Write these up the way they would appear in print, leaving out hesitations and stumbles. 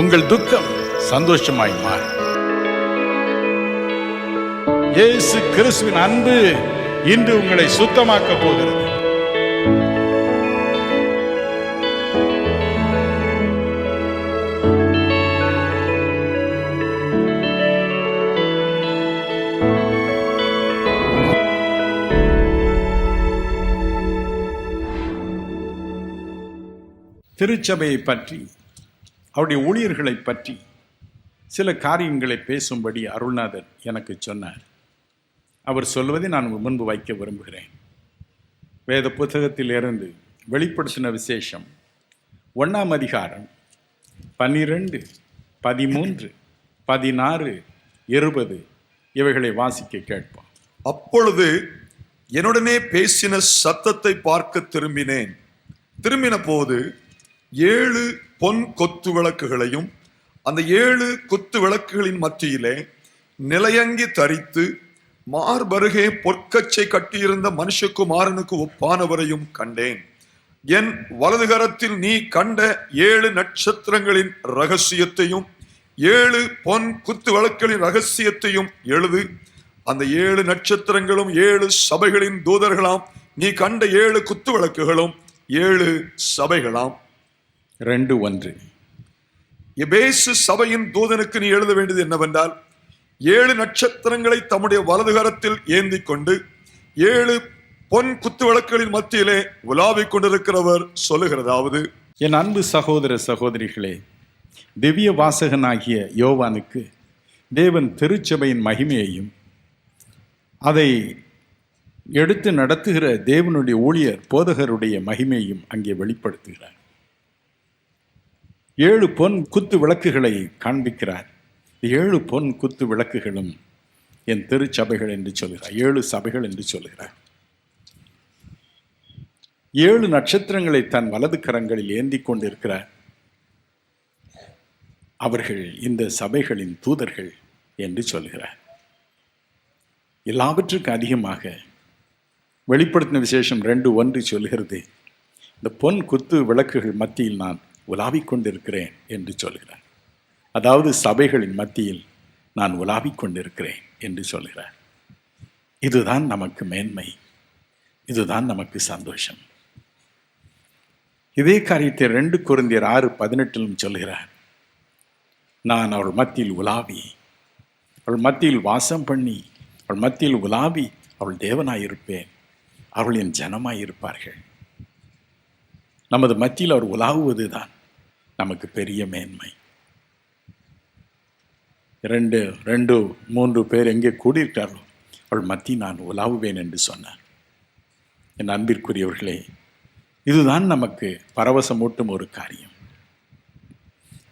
உங்கள் துக்கம் சந்தோஷமாய் மாறும். இயேசு கிறிஸ்துவின் அன்பு இன்று உங்களை சுத்தமாக்க போகிறது. திருச்சபையை பற்றி, அவருடைய ஊழியர்களை பற்றி சில காரியங்களை பேசும்படி அருள்நாதர் எனக்கு சொன்னார். அவர் சொல்வதை நான் முன்பு வைக்க விரும்புகிறேன். வேத புத்தகத்திலிருந்து வெளிப்படுத்தின விசேஷம் 1ஆம் அதிகாரம் 12, 13, 16, 20 இவைகளை வாசிக்க கேட்போம். அப்பொழுது என்னுடனே பேசின சத்தத்தை பார்க்க திரும்பினேன். திரும்பின போது 7 பொன் கொத்து விளக்குகளையும் அந்த 7 கொத்து விளக்குகளின் மத்தியிலே நிலையங்கி தரித்து மார்பருகே பொற்கச்சை கட்டியிருந்த மனுஷகுமாரனுக்கு ஒப்பானவரையும் கண்டேன். என் வலதுகரத்தில் நீ கண்ட 7 நட்சத்திரங்களின் ரகசியத்தையும் 7 பொன் குத்து விளக்குகளின் ரகசியத்தையும் எழுது. அந்த 7 நட்சத்திரங்களும் 7 சபைகளின் தூதர்களாம். நீ கண்ட 7 குத்து விளக்குகளும் 7 சபைகளாம். 2:1 எபேசு சபையின் தூதனுக்கு நீ எழுத வேண்டியது என்னவென்றால், 7 நட்சத்திரங்களை தம்முடைய வலதுகரத்தில் ஏந்தி கொண்டு 7 பொன் குத்து விளக்குகளின் மத்தியிலே உலாவிக் கொண்டிருக்கிறவர் சொல்லுகிறதாவது, என் அன்பு சகோதர சகோதரிகளே, திவ்ய வாசகனாகிய யோவானுக்கு தேவன் திருச்சபையின் மகிமையையும் அதை எடுத்து நடத்துகிற தேவனுடைய ஊழியர் போதகருடைய மகிமையையும் அங்கே வெளிப்படுத்துகிறார். 7 பொன் குத்து விளக்குகளை காண்பிக்கிறார். 7 பொன் குத்து விளக்குகளும் என் திருச்சபைகள் என்று சொல்கிறார். 7 சபைகள் என்று சொல்கிறார். 7 நட்சத்திரங்களை தன் வலது கரங்களில் ஏந்தி கொண்டிருக்கிறார். அவர்கள் இந்த சபைகளின் தூதர்கள் என்று சொல்கிறார். எல்லாவற்றுக்கும் அதிகமாக வெளிப்படுத்தின விசேஷம் 2:1 சொல்கிறது, இந்த பொன் குத்து விளக்குகள் மத்தியில் நான் உலாவிக் கொண்டிருக்கிறேன் என்று சொல்கிறார். அதாவது சபைகளின் மத்தியில் நான் உலாவிக் கொண்டிருக்கிறேன் என்று சொல்கிறார். இதுதான் நமக்கு மேன்மை, இதுதான் நமக்கு சந்தோஷம். இதே காரியத்தை 2 கொரிந்தியர் 6:18 சொல்கிறார். நான் அவள் மத்தியில் உலாவி, அவள் மத்தியில் வாசம் பண்ணி, அவள் மத்தியில் உலாவி அவள் தேவனாயிருப்பேன், அவள் என் ஜனமாயிருப்பார்கள். நமது மத்தியில் அவர் உலாவுவது தான் நமக்கு பெரிய மேன்மை. 2-3 பேர் எங்கே கூடியிருக்கார்களோ அவள் மத்தி நான் உலாவுவேன் என்று சொன்னார். என் அன்பிற்குரியவர்களே, இதுதான் நமக்கு பரவசமூட்டும் ஒரு காரியம்.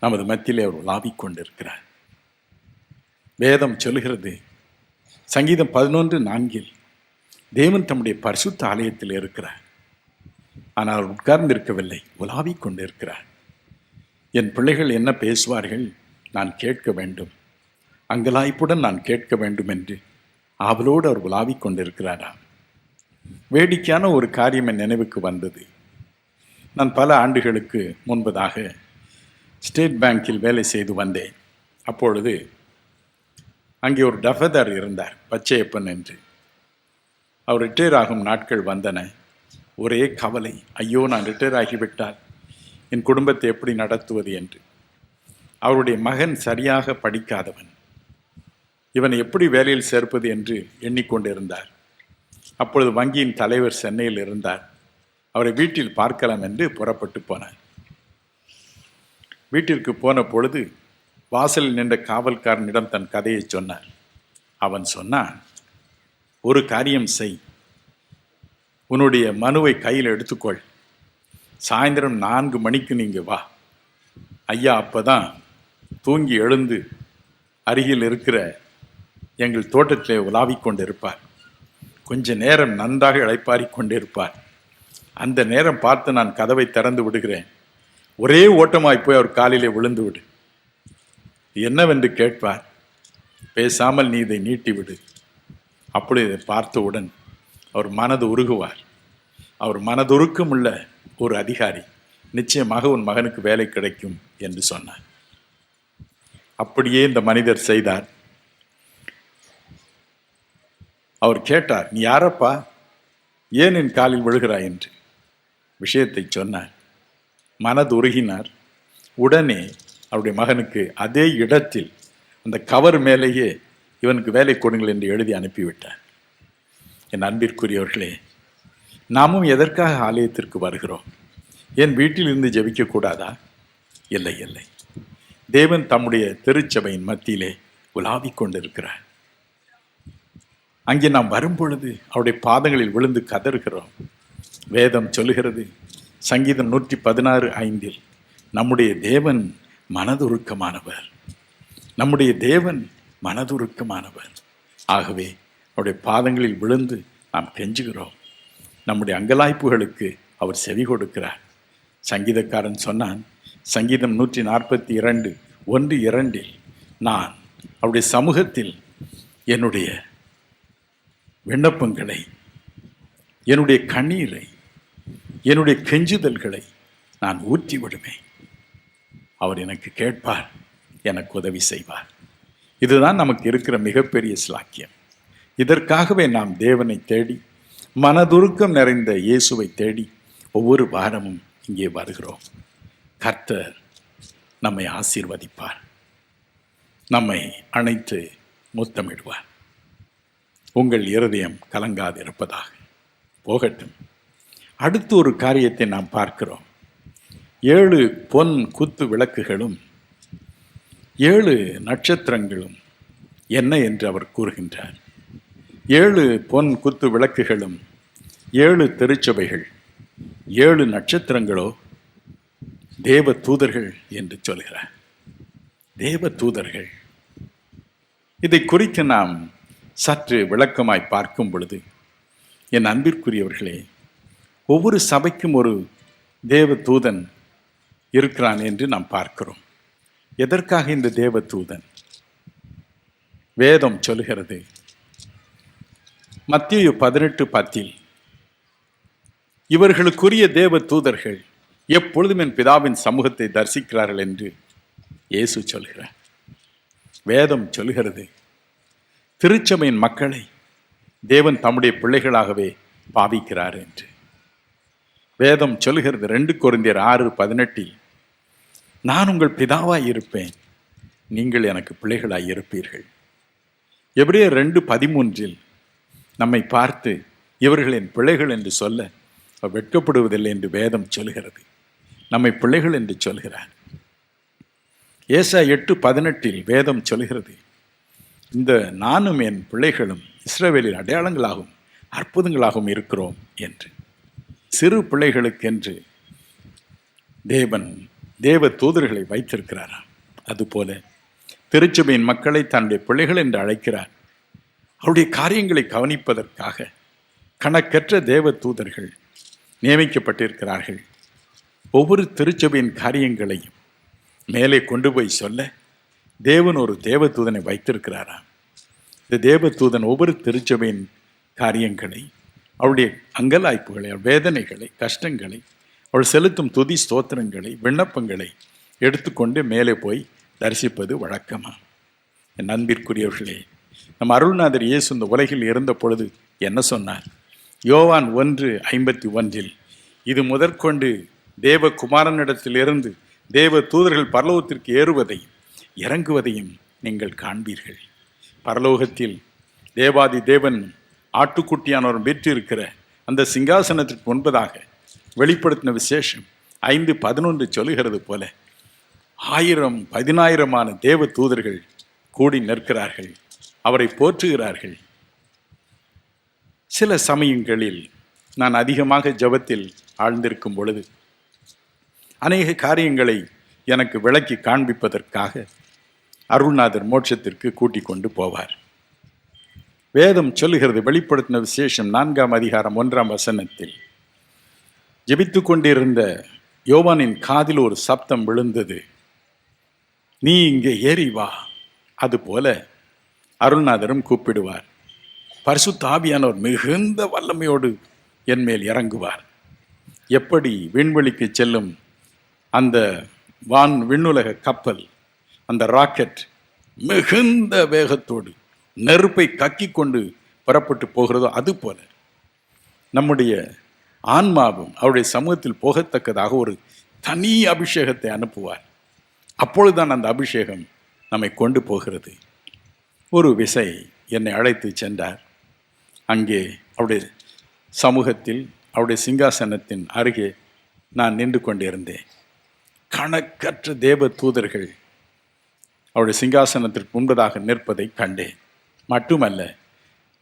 நமது மத்தியிலே அவர் உலாவிக் கொண்டிருக்கிறார். வேதம் சொல்கிறது, சங்கீதம் 11:4 தேவன் தம்முடைய பரிசுத்த ஆலயத்தில் இருக்கிறார், ஆனால் உட்கார்ந்து இருக்கவில்லை, உலாவிக் கொண்டிருக்கிறார். என் பிள்ளைகள் என்ன பேசுவார்கள் நான் கேட்க வேண்டும், அங்கலாய்ப்புடன் நான் கேட்க வேண்டும் என்று ஆவலோடு அவர் உலாவிக் கொண்டிருக்கிறாராம். வேடிக்கையான ஒரு காரியம் என் நினைவுக்கு வந்தது. நான் பல ஆண்டுகளுக்கு முன்பதாக ஸ்டேட் பேங்கில் வேலை செய்து வந்தேன். அப்பொழுது அங்கே ஒரு டஃபதர் இருந்தார், பச்சையப்பன் என்று. அவர் ரிட்டையர் ஆகும் நாட்கள் வந்தன. ஒரே கவலை, ஐயோ நான் ரிட்டையர் ஆகிவிட்டால் என் குடும்பத்தை எப்படி நடத்துவது என்று. அவருடைய மகன் சரியாக படிக்காதவன், இவனை எப்படி வேலையில் சேர்ப்பது என்று எண்ணிக்கொண்டிருந்தார். அப்பொழுது வங்கியின் தலைவர் சென்னையில் இருந்தார். அவரை வீட்டில் பார்க்கலாம் என்று புறப்பட்டு போனார். வீட்டிற்கு போன பொழுது வாசலில் நின்ற காவல்காரனிடம் தன் கதையை சொன்னார். அவன் சொன்னான், ஒரு காரியம் செய், உன்னுடைய மனுவை கையில் எடுத்துக்கொள், சாயந்தரம் 4 மணிக்கு நீங்கள் வா. ஐயா அப்போதான் தூங்கி எழுந்து அருகில் இருக்கிற எங்கள் தோட்டத்திலே உலாவிக் கொண்டிருப்பார். கொஞ்ச நேரம் நன்றாக இளைப்பாறிக் கொண்டிருப்பார். அந்த நேரம் பார்த்து நான் கதவை திறந்து விடுகிறேன். ஒரே ஓட்டமாய் போய் அவர் காலிலே விழுந்து விடு. என்னவென்று கேட்பார். பேசாமல் நீ இதை நீட்டிவிடு. அப்படி இதை பார்த்தவுடன் அவர் மனது உருகுவார். அவர் மனதுருக்கம் உள்ள ஒரு அதிகாரி, நிச்சயமாக உன் மகனுக்கு வேலை கிடைக்கும் என்று சொன்னார். அப்படியே இந்த மனிதர் செய்தார். அவர் கேட்டார், நீ யாரப்பா, ஏன் என் காலில் விழுகிறாய் என்று விஷயத்தை சொன்னார். மனது உருகினார். உடனே அவருடைய மகனுக்கு அதே இடத்தில் அந்த கவர் மேலேயே இவனுக்கு வேலை கொடுங்கள் என்று எழுதி அனுப்பிவிட்டார். என் அன்பிற்குரியவர்களே, நாமும் எதற்காக ஆலயத்திற்கு வருகிறோம்? என் வீட்டில் இருந்து ஜெபிக்க கூடாதா? இல்லை இல்லை, தேவன் தம்முடைய திருச்சபையின் மத்தியிலே உலாவிக் கொண்டிருக்கிறார். அங்கே நாம் வரும் பொழுது அவருடைய பாதங்களில் விழுந்து கதறுகிறோம். வேதம் சொல்லுகிறது, சங்கீதம் 116:5, நம்முடைய தேவன் மனதுருக்கமானவர், நம்முடைய தேவன் மனதுருக்கமானவர். ஆகவே அவருடைய பாதங்களில் விழுந்து நாம் கெஞ்சுகிறோம். நம்முடைய அங்கலாய்ப்புகளுக்கு அவர் செவி கொடுக்கிறார். சங்கீதக்காரன் சொன்னான், சங்கீதம் 142:1-2, நான் அவருடைய சமூகத்தில் என்னுடைய விண்ணப்பங்களை, என்னுடைய கண்ணீரை, என்னுடைய கெஞ்சுதல்களை நான் ஊற்றி விடுவேன். அவர் எனக்கு கேட்பார், எனக்கு உதவி செய்வார். இதுதான் நமக்கு இருக்கிற மிகப்பெரிய ஸ்லாக்கியம். இதற்காகவே நாம் தேவனை தேடி, மனதுருக்கம் நிறைந்த இயேசுவை தேடி ஒவ்வொரு வாரமும் இங்கே வருகிறோம். கர்த்தர் நம்மை ஆசீர்வதிப்பார், நம்மை அணைத்து முத்தமிடுவார். உங்கள் இருதயம் கலங்காதிருப்பதாக. போகட்டும். அடுத்து ஒரு காரியத்தை நாம் பார்க்கிறோம். 7 பொன் குத்து விளக்குகளும் 7 நட்சத்திரங்களும் என்ன என்று அவர் கூறுகின்றார். 7 பொன் குத்து விளக்குகளும் 7 திருச்சபைகள், 7 நட்சத்திரங்களோ தேவ தூதர்கள் என்று சொல்கிறார். தேவ தூதர்கள். இதை குறித்து நாம் சற்று விளக்கமாய் பார்க்கும் பொழுது, என் அன்பிற்குரியவர்களே, ஒவ்வொரு சபைக்கும் ஒரு தேவ தூதன் இருக்கிறான் என்று நாம் பார்க்கிறோம். எதற்காக இந்த தேவ தூதன்? வேதம் சொல்லுகிறது, மத்தேயு 18:10, இவர்களுக்குரிய தேவ தூதர்கள் எப்பொழுதும் என் பிதாவின் சமூகத்தை தரிசிக்கிறார்கள் என்று இயேசு சொல்கிறார். வேதம் சொல்லுகிறது, திருச்சபையின் மக்களை தேவன் தம்முடைய பிள்ளைகளாகவே பாவிக்கிறார் என்று. வேதம் சொல்லுகிறது 2 கொரிந்தியர் 6:18, நான் உங்கள் பிதாவாய் இருப்பேன், நீங்கள் எனக்கு பிள்ளைகளாய் இருப்பீர்கள். எபிரேயர் 2:13 நம்மை பார்த்து இவர்கள் என் பிள்ளைகள் என்று சொல்ல அவர் வெட்கப்படுவதில்லை என்று வேதம் சொல்கிறது. நம்மை பிள்ளைகள் என்று சொல்கிறார். ஏசாயா 8:18 வேதம் சொல்கிறது, இந்த நானும் என் பிள்ளைகளும் இஸ்ரவேலின் அடையாளங்களாகவும் அற்புதங்களாகவும் இருக்கிறோம் என்று. சிறு பிள்ளைகளுக்கென்று தேவன் தேவ தூதர்களை வைத்திருக்கிறாராம். அதுபோல திருச்சபையின் மக்களை தன்னுடைய பிள்ளைகள் என்று அழைக்கிறார். அவருடைய காரியங்களை கவனிப்பதற்காக கணக்கற்ற தேவ தூதர்கள் நியமிக்கப்பட்டிருக்கிறார்கள். ஒவ்வொரு திருச்சபையின் காரியங்களையும் மேலே கொண்டு போய் சொல்ல தேவன் ஒரு தேவ தூதனை வைத்திருக்கிறாராம். இந்த தேவ தூதன் ஒவ்வொரு திருச்சபையின் காரியங்களை, அவருடைய அங்கலாய்ப்புகளை, வேதனைகளை, கஷ்டங்களை, அவள் செலுத்தும் துதி ஸ்தோத்திரங்களை, விண்ணப்பங்களை எடுத்துக்கொண்டு மேலே போய் தரிசிப்பது வழக்கமா? என் அன்பிற்குரியவர்களே, நம் அருள்நாதர் இயேசு இந்த உலகில் இருந்த பொழுது என்ன சொன்னார்? யோவான் 1:51, இது முதற்கொண்டு தேவகுமாரனிடத்திலிருந்து தேவ தூதர்கள் பரலோகத்திற்கு ஏறுவதையும் இறங்குவதையும் நீங்கள் காண்பீர்கள். பரலோகத்தில் தேவாதி தேவன் ஆட்டுக்குட்டியானவர் பெற்றிருக்கிற அந்த சிங்காசனத்திற்கு முன்பதாக வெளிப்படுத்தின விசேஷம் 5:11 சொல்லுகிறது போல 1000-10,000 தேவ தூதர்கள் கூடி நிற்கிறார்கள், அவரை போற்றுகிறார்கள். சில சமயங்களில் நான் அதிகமாக ஜெபத்தில் ஆழ்ந்திருக்கும் பொழுது அநேக காரியங்களை எனக்கு விளக்கி காண்பிப்பதற்காக அருள்நாதர் மோட்சத்திற்கு கூட்டிக் கொண்டு போவார். வேதம் சொல்லுகிறது, வெளிப்படுத்தின விசேஷம் 4:1 ஜெபித்து கொண்டிருந்த யோவானின் காதில் ஒரு சப்தம் விழுந்தது, நீ இங்கே ஏறி வா. அதுபோல அருள்நாதரும் கூப்பிடுவார். பரிசுத்த ஆவியானவர் மிகுந்த வல்லமையோடு என் மேல் இறங்குவார். எப்படி விண்வெளிக்கு செல்லும் அந்த விண்ணுலக கப்பல், அந்த ராக்கெட் மிகுந்த வேகத்தோடு நெருப்பை கக்கி கொண்டு புறப்பட்டு போகிறதோ அது போல நம்முடைய ஆன்மாவும் அவருடைய சமூகத்தில் போகத்தக்கதாக ஒரு தனி அபிஷேகத்தை அனுப்புவார். அப்பொழுதுதான் அந்த அபிஷேகம் நம்மை கொண்டு போகிறது. ஒரு விசை என்னை அழைத்து சென்றார். அங்கே அவருடைய சமூகத்தில் அவருடைய சிங்காசனத்தின் அருகே நான் நின்று கொண்டிருந்தேன். கணக்கற்ற தேவ தூதர்கள் அவருடைய சிங்காசனத்திற்கு முன்பதாக நிற்பதை கண்டேன். மட்டுமல்ல,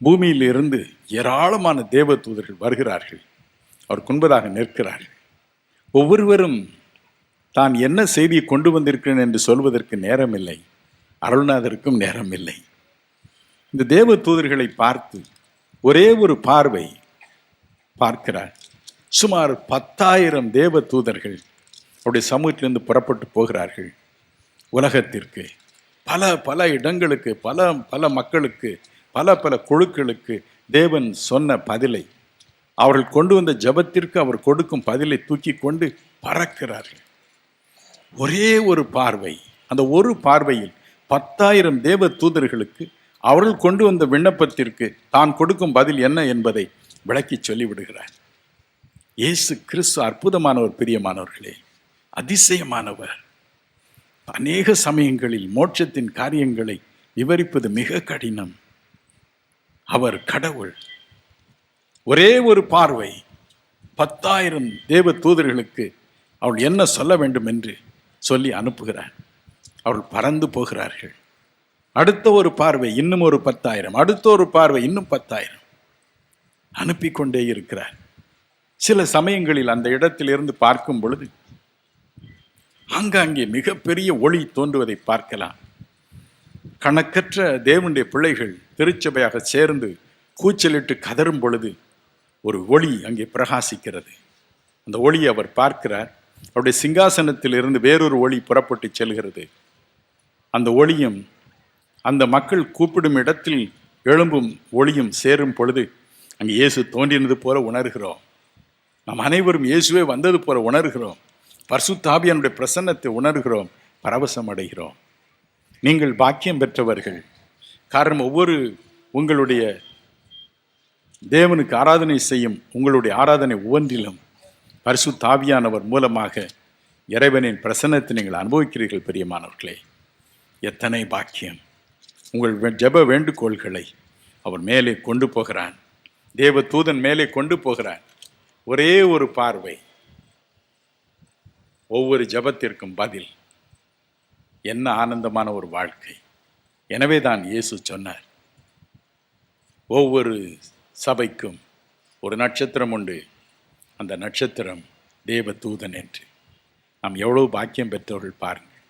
பூமியில் இருந்து ஏராளமான தேவ தூதர்கள் வருகிறார்கள், அவருக்கு முன்பதாக நிற்கிறார்கள். ஒவ்வொருவரும் தான் என்ன செய்தியை கொண்டு வந்திருக்கிறேன் என்று சொல்வதற்கு நேரமில்லை, அருள்நாதருக்கும் நேரமில்லை. இந்த தேவ தூதர்களை பார்த்து ஒரே ஒரு பார்வை பார்க்கிறார். சுமார் 10,000 தேவ தூதர்கள் அவருடைய சமூகத்திலிருந்து புறப்பட்டு போகிறார்கள். உலகத்திற்கு பல பல இடங்களுக்கு, பல பல மக்களுக்கு, பல பல குழுக்களுக்கு தேவன் சொன்ன பதிலை, அவர்கள் கொண்டு வந்த ஜபத்திற்கு அவர் கொடுக்கும் பதிலை தூக்கி கொண்டு பறக்கிறார்கள். ஒரே ஒரு பார்வை, அந்த ஒரு பார்வையில் 10,000 தேவ தூதர்களுக்கு அவர்கள் கொண்டு வந்த விண்ணப்பத்திற்கு தான் கொடுக்கும் பதில் என்ன என்பதை விளக்கி சொல்லிவிடுகிறார். இயேசு கிறிஸ்து அற்புதமானவர், பிரியமானவர்களே, அதிசயமானவர். அநேக சமயங்களில் மோட்சத்தின் காரியங்களை விவரிப்பது மிக கடினம். அவர் கடவுள். ஒரே ஒரு பார்வை 10,000 தேவ தூதர்களுக்கு அவள் என்ன சொல்ல வேண்டும் என்று சொல்லி அனுப்புகிறார். அவள் பறந்து போகிறார்கள். அடுத்த ஒரு பார்வை இன்னும் ஒரு 10,000, அடுத்த ஒரு பார்வை இன்னும் 10,000 அனுப்பி கொண்டே இருக்கிறார். சில சமயங்களில் அந்த இடத்திலிருந்து பார்க்கும் பொழுது ஆங்காங்கே மிகப்பெரிய ஒளி தோன்றுவதை பார்க்கலாம். கணக்கற்ற தேவனுடைய பிள்ளைகள் திருச்சபையாக சேர்ந்து கூச்சலிட்டு கதறும் பொழுது ஒரு ஒளி அங்கே பிரகாசிக்கிறது. அந்த ஒளியை அவர் பார்க்கிறார். அவருடைய சிங்காசனத்தில் இருந்து வேறொரு ஒளி புறப்பட்டு செல்கிறது. அந்த ஒளியும் அந்த மக்கள் கூப்பிடும் இடத்தில் எழும்பும் ஒளியும் சேரும் பொழுது அங்கே இயேசு தோன்றினது போல உணர்கிறோம். நாம் அனைவரும் இயேசுவே வந்தது போல உணர்கிறோம். பரிசுத்த ஆவியானுடைய பிரசன்னத்தை உணர்கிறோம், பரவசம் அடைகிறோம். நீங்கள் பாக்கியம் பெற்றவர்கள். காரணம், ஒவ்வொரு உங்களுடைய தேவனுக்கு ஆராதனை செய்யும் உங்களுடைய ஆராதனை ஒவ்வொன்றிலும் பரிசுத்த ஆவியானவர் மூலமாக இறைவனின் பிரசன்னத்தை நீங்கள் அனுபவிக்கிறீர்கள். பிரியமானவர்களே, எத்தனை பாக்கியம்! உங்கள் ஜெப வேண்டுகோள்களை அவர் மேலே கொண்டு போகிறான். தேவ தூதன் மேலே கொண்டு போகிறான். ஒரே ஒரு பார்வை, ஒவ்வொரு ஜெபத்திற்கும் பதில். என்ன ஆனந்தமான ஒரு வாழ்க்கை! எனவே தான் இயேசு சொன்னார், ஒவ்வொரு சபைக்கும் ஒரு நட்சத்திரம் உண்டு, அந்த நட்சத்திரம் தேவ தூதன் என்று. நாம் எவ்வளவு பாக்கியம் பெற்றவர்கள் பாருங்கள்.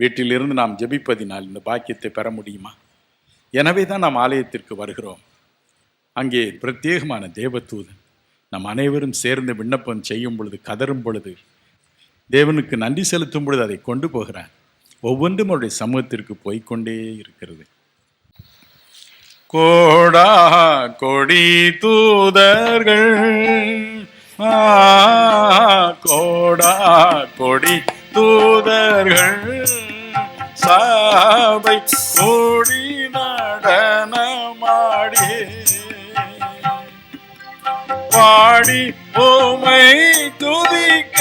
வீட்டிலிருந்து நாம் ஜெபிப்பதினால் இந்த பாக்கியத்தை பெற முடியுமா? எனவே தான் நாம் ஆலயத்திற்கு வருகிறோம். அங்கே பிரத்யேகமான தேவதூதன் நம் அனைவரும் சேர்ந்து விண்ணப்பம் செய்யும் பொழுது, கதறும் பொழுது, தேவனுக்கு நன்றி செலுத்தும் பொழுது அதை கொண்டு போகிறான். ஒவ்வொன்றும் அவருடைய சமூகத்திற்கு போய்கொண்டே இருக்கிறது. கோடா கொடி தூதர்கள், கோடா கொடி தூதர்கள் சபை கூடி நடனமாடி பாடி உம்மை துதிக்க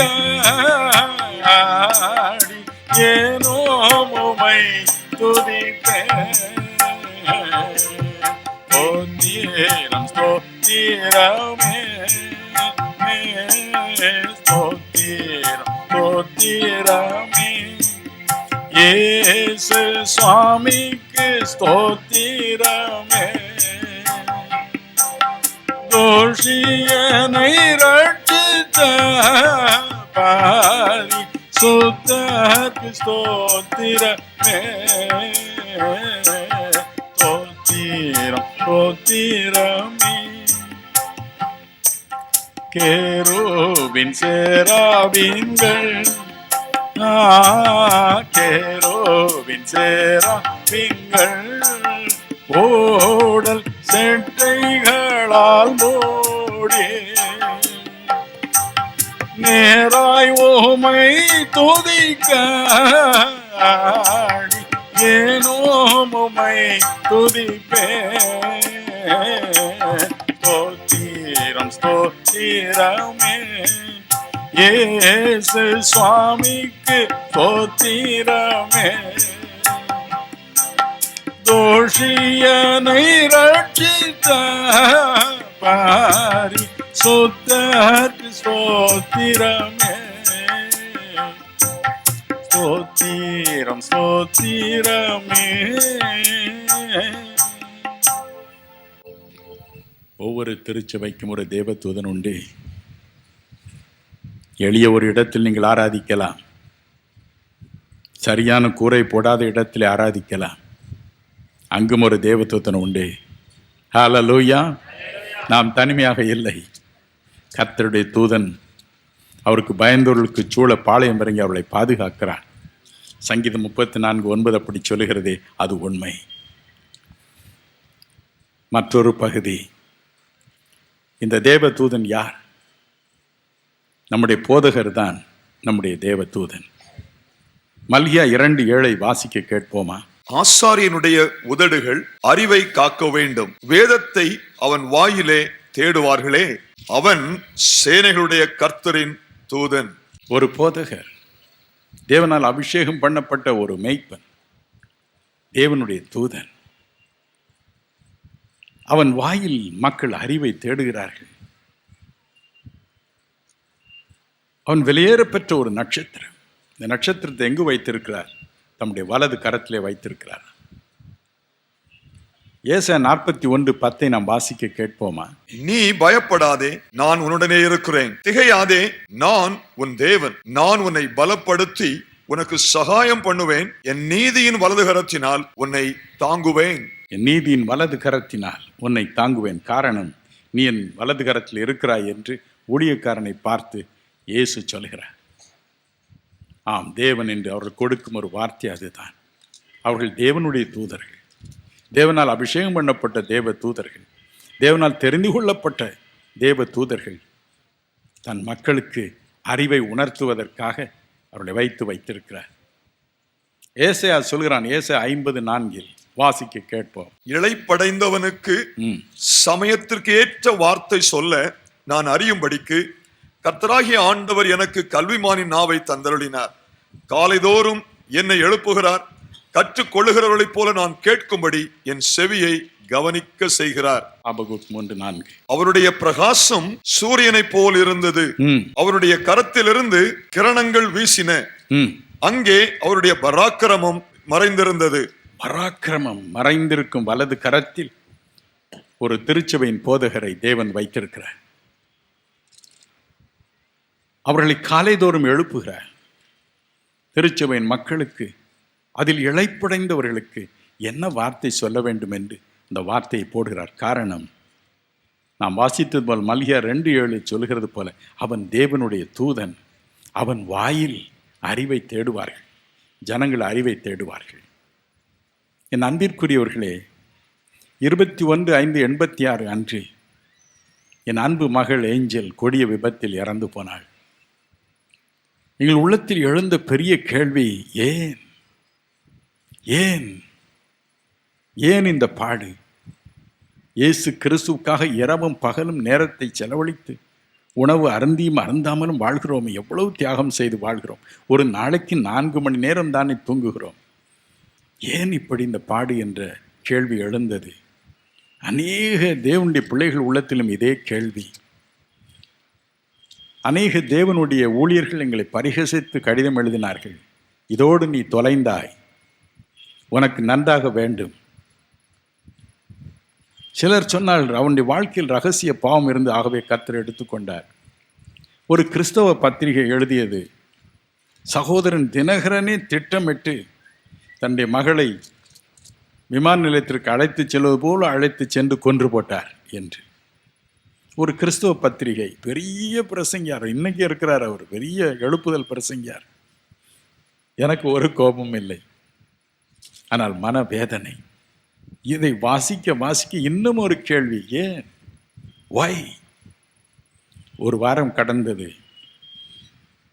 ஆடி ஏனோ உம்மை துதிக்க ஸ்தோத்திரம் ஸ்தோத்திரமே ஸ்தோத்திரம் ஸ்தோத்திரமே இயேசு சுவாமிக்கு ஸ்தோத்திரமே தோஷியனை ரட்சித்த பாரி சுத்தக்கு ஸ்தோத்திரமே ஸ்தோத்திரம் ஸ்தோத்திரமே கேருபின் சேராபீன்கள் கேருபின் சேராபீன்கள் ஓடல் செட்டைகளால் மூடி நேராய் உம்மை துதிக்க ஆடி உம்மை துதிப்பேன். ஸ்தோத்திரம் ஸ்தோத்திரமே இயேசு சுவாமிக்கு ஸ்தோத்திரமே. தோஷியனை ரட்சித்த பாரி சுத்தர்க்கு ஸ்தோத்திரமே. ஸ்தோத்திரம் ஸ்தோத்திரமே. ஒவ்வொரு திருச்சபைக்கும் ஒரு தேவதூதன் உண்டு. எளிய ஒரு இடத்தில் நீங்கள் ஆராதிக்கலாம், சரியான கூரை போடாத இடத்தில் ஆராதிக்கலாம், அங்கும் ஒரு தேவதூதன் உண்டு. ஹல்லேலூயா. நாம் தனிமையாக இல்லை. கர்த்தருடைய தூதன் அவருக்கு பயந்தவர்களுக்கு சூழ பாளையம் இறங்கி அவர்களை பாதுகாக்கிறார். சங்கீதம் 34:9 அப்படி சொல்லுகிறதே, அது உண்மை. மற்றொரு பகுதி, இந்த தேவதூதன் யார்? நம்முடைய போதகர் தான் நம்முடைய தேவதூதன். மல்கியா 2:7 வாசிக்க கேட்போமா? ஆசாரியனுடைய உதடுகள் அறிவை காக்க வேண்டும், வேதத்தை அவன் வாயிலே தேடுவார்களே, அவன் சேனைகளுடைய கர்த்தரின் தூதன். ஒரு போதகர், தேவனால் அபிஷேகம் பண்ணப்பட்ட ஒரு மேய்ப்பன், தேவனுடைய தூதன். அவன் வாயில் மக்கள் அறிவை தேடுகிறார்கள். அவன் வெளியேறப்பெற்ற ஒரு நட்சத்திரம். இந்த நட்சத்திரத்தை எங்கு வைத்திருக்கிறார்? தம்முடைய வலது கரத்திலே வைத்திருக்கிறார். ஏசாயா 41:10 நாம் வாசிக்க கேட்போமா? நீ பயப்படாதே, நான் உன்னுடனே இருக்கிறேன். திகையாதே, நான் உன் தேவன். நான் உன்னை பலப்படுத்தி உனக்கு சகாயம் பண்ணுவேன். என் நீதியின் வலது கரத்தினால் உன்னை தாங்குவேன். என் நீதியின் வலது கரத்தினால் உன்னை தாங்குவேன். காரணம், நீ என் வலது கரத்தில் இருக்கிறாய் என்று ஊழியக்காரனை பார்த்து இயேசு சொல்கிறார். ஆம், தேவன் என்று அவர்கள் கொடுக்கும் ஒரு வார்த்தை அதுதான். அவர்கள் தேவனுடைய தூதர்கள், தேவனால் அபிஷேகம் பண்ணப்பட்ட தேவ தூதர்கள், தேவனால் தெரிந்து கொள்ளப்பட்ட தேவ தூதர்கள். தன் மக்களுக்கு அறிவை உணர்த்துவதற்காக அவர்களை வைத்திருக்கிறார். ஏசாயா சொல்கிறான், ஏசாயா 50:4 வாசிக்க கேட்போம். இளைப்படைந்தவனுக்கு சமயத்திற்கு ஏற்ற வார்த்தை சொல்ல நான் அறியும்படிக்கு கர்த்தராகிய ஆண்டவர் எனக்கு கல்விமானின் நாவை தந்தருளினார். காலைதோறும் என்னை எழுப்புகிறார். கற்றுக்கொள்ளுகிறவர்களைப் போல நான் கேட்கும்படி என் செவியை கவனிக்க செய்கிறார். ஆபகுக் 3:4. அவருடைய பிரகாசம் சூரியனை போல் இருந்தது. அவருடைய கரத்திலிருந்து கிரணங்கள் வீசின. அங்கே அவருடைய பராக்கிரமம் மறைந்திருந்தது. பராக்கிரமம் மறைந்திருக்கும் வலது கரத்தில் ஒரு திருச்சபையின் போதகரை தேவன் வைத்திருக்கிறார். அவர்களை காலைதோறும் எழுப்புகிறார். திருச்சபையின் மக்களுக்கு, அதில் இளைப்படைந்தவர்களுக்கு என்ன வார்த்தை சொல்ல வேண்டும் என்று இந்த வார்த்தையை போடுகிறார். காரணம், நாம் வாசித்தது போல் மல்கியா 2:7 சொல்கிறது போல, அவன் தேவனுடைய தூதன். அவன் வாயில் அறிவை தேடுவார்கள். ஜனங்கள் அறிவை தேடுவார்கள். என் அன்பிற்குரியவர்களே, 21/5/86 அன்று என் அன்பு மகள் ஏஞ்சல் கொடிய விபத்தில் இறந்து போனாள். எங்கள் உள்ளத்தில் எழுந்த பெரிய கேள்வி, ஏன் ஏன் ஏன் இந்த பாடு? இயேசு கிறிஸ்துவுக்காக இரவும் பகலும் நேரத்தை செலவழித்து உணவு அருந்தியும் அருந்தாமலும் வாழ்கிறோம். எவ்வளவு தியாகம் செய்து வாழ்கிறோம். ஒரு நாளைக்கு 4 மணி நேரம் தானே தூங்குகிறோம். ஏன் இப்படி இந்த பாடு என்ற கேள்வி எழுந்தது. அநேக தேவனுடைய பிள்ளைகள் உள்ளத்திலும் இதே கேள்வி. அநேக தேவனுடைய ஊழியர்கள் எங்களை பரிகசித்து கடிதம் எழுதினார்கள். இதோடு நீ தொலைந்தாய், உனக்கு நன்றாக வேண்டும். சிலர் சொன்னார்கள், அவனுடைய வாழ்க்கையில் ரகசிய பாவம் இருந்து, ஆகவே கர்த்தர் எடுத்துக்கொண்டார். ஒரு கிறிஸ்தவ பத்திரிகை எழுதியது, சகோதரன் தினகரனே திட்டமிட்டு தன்னுடைய மகளை விமான நிலையத்திற்கு அழைத்து செல்வது போல அழைத்து சென்று கொன்று போட்டார் என்று. ஒரு கிறிஸ்தவ பத்திரிகை, பெரிய பிரசங்கியார், இன்னைக்கு இருக்கிறார் அவர், பெரிய எழுப்புதல் பிரசங்கியார். எனக்கு ஒரு கோபமும் இல்லை, ஆனால் மனவேதனை. இதை வாசிக்க வாசிக்க இன்னும் ஒரு கேள்வி, ஏன், வை? ஒரு வாரம் கடந்தது.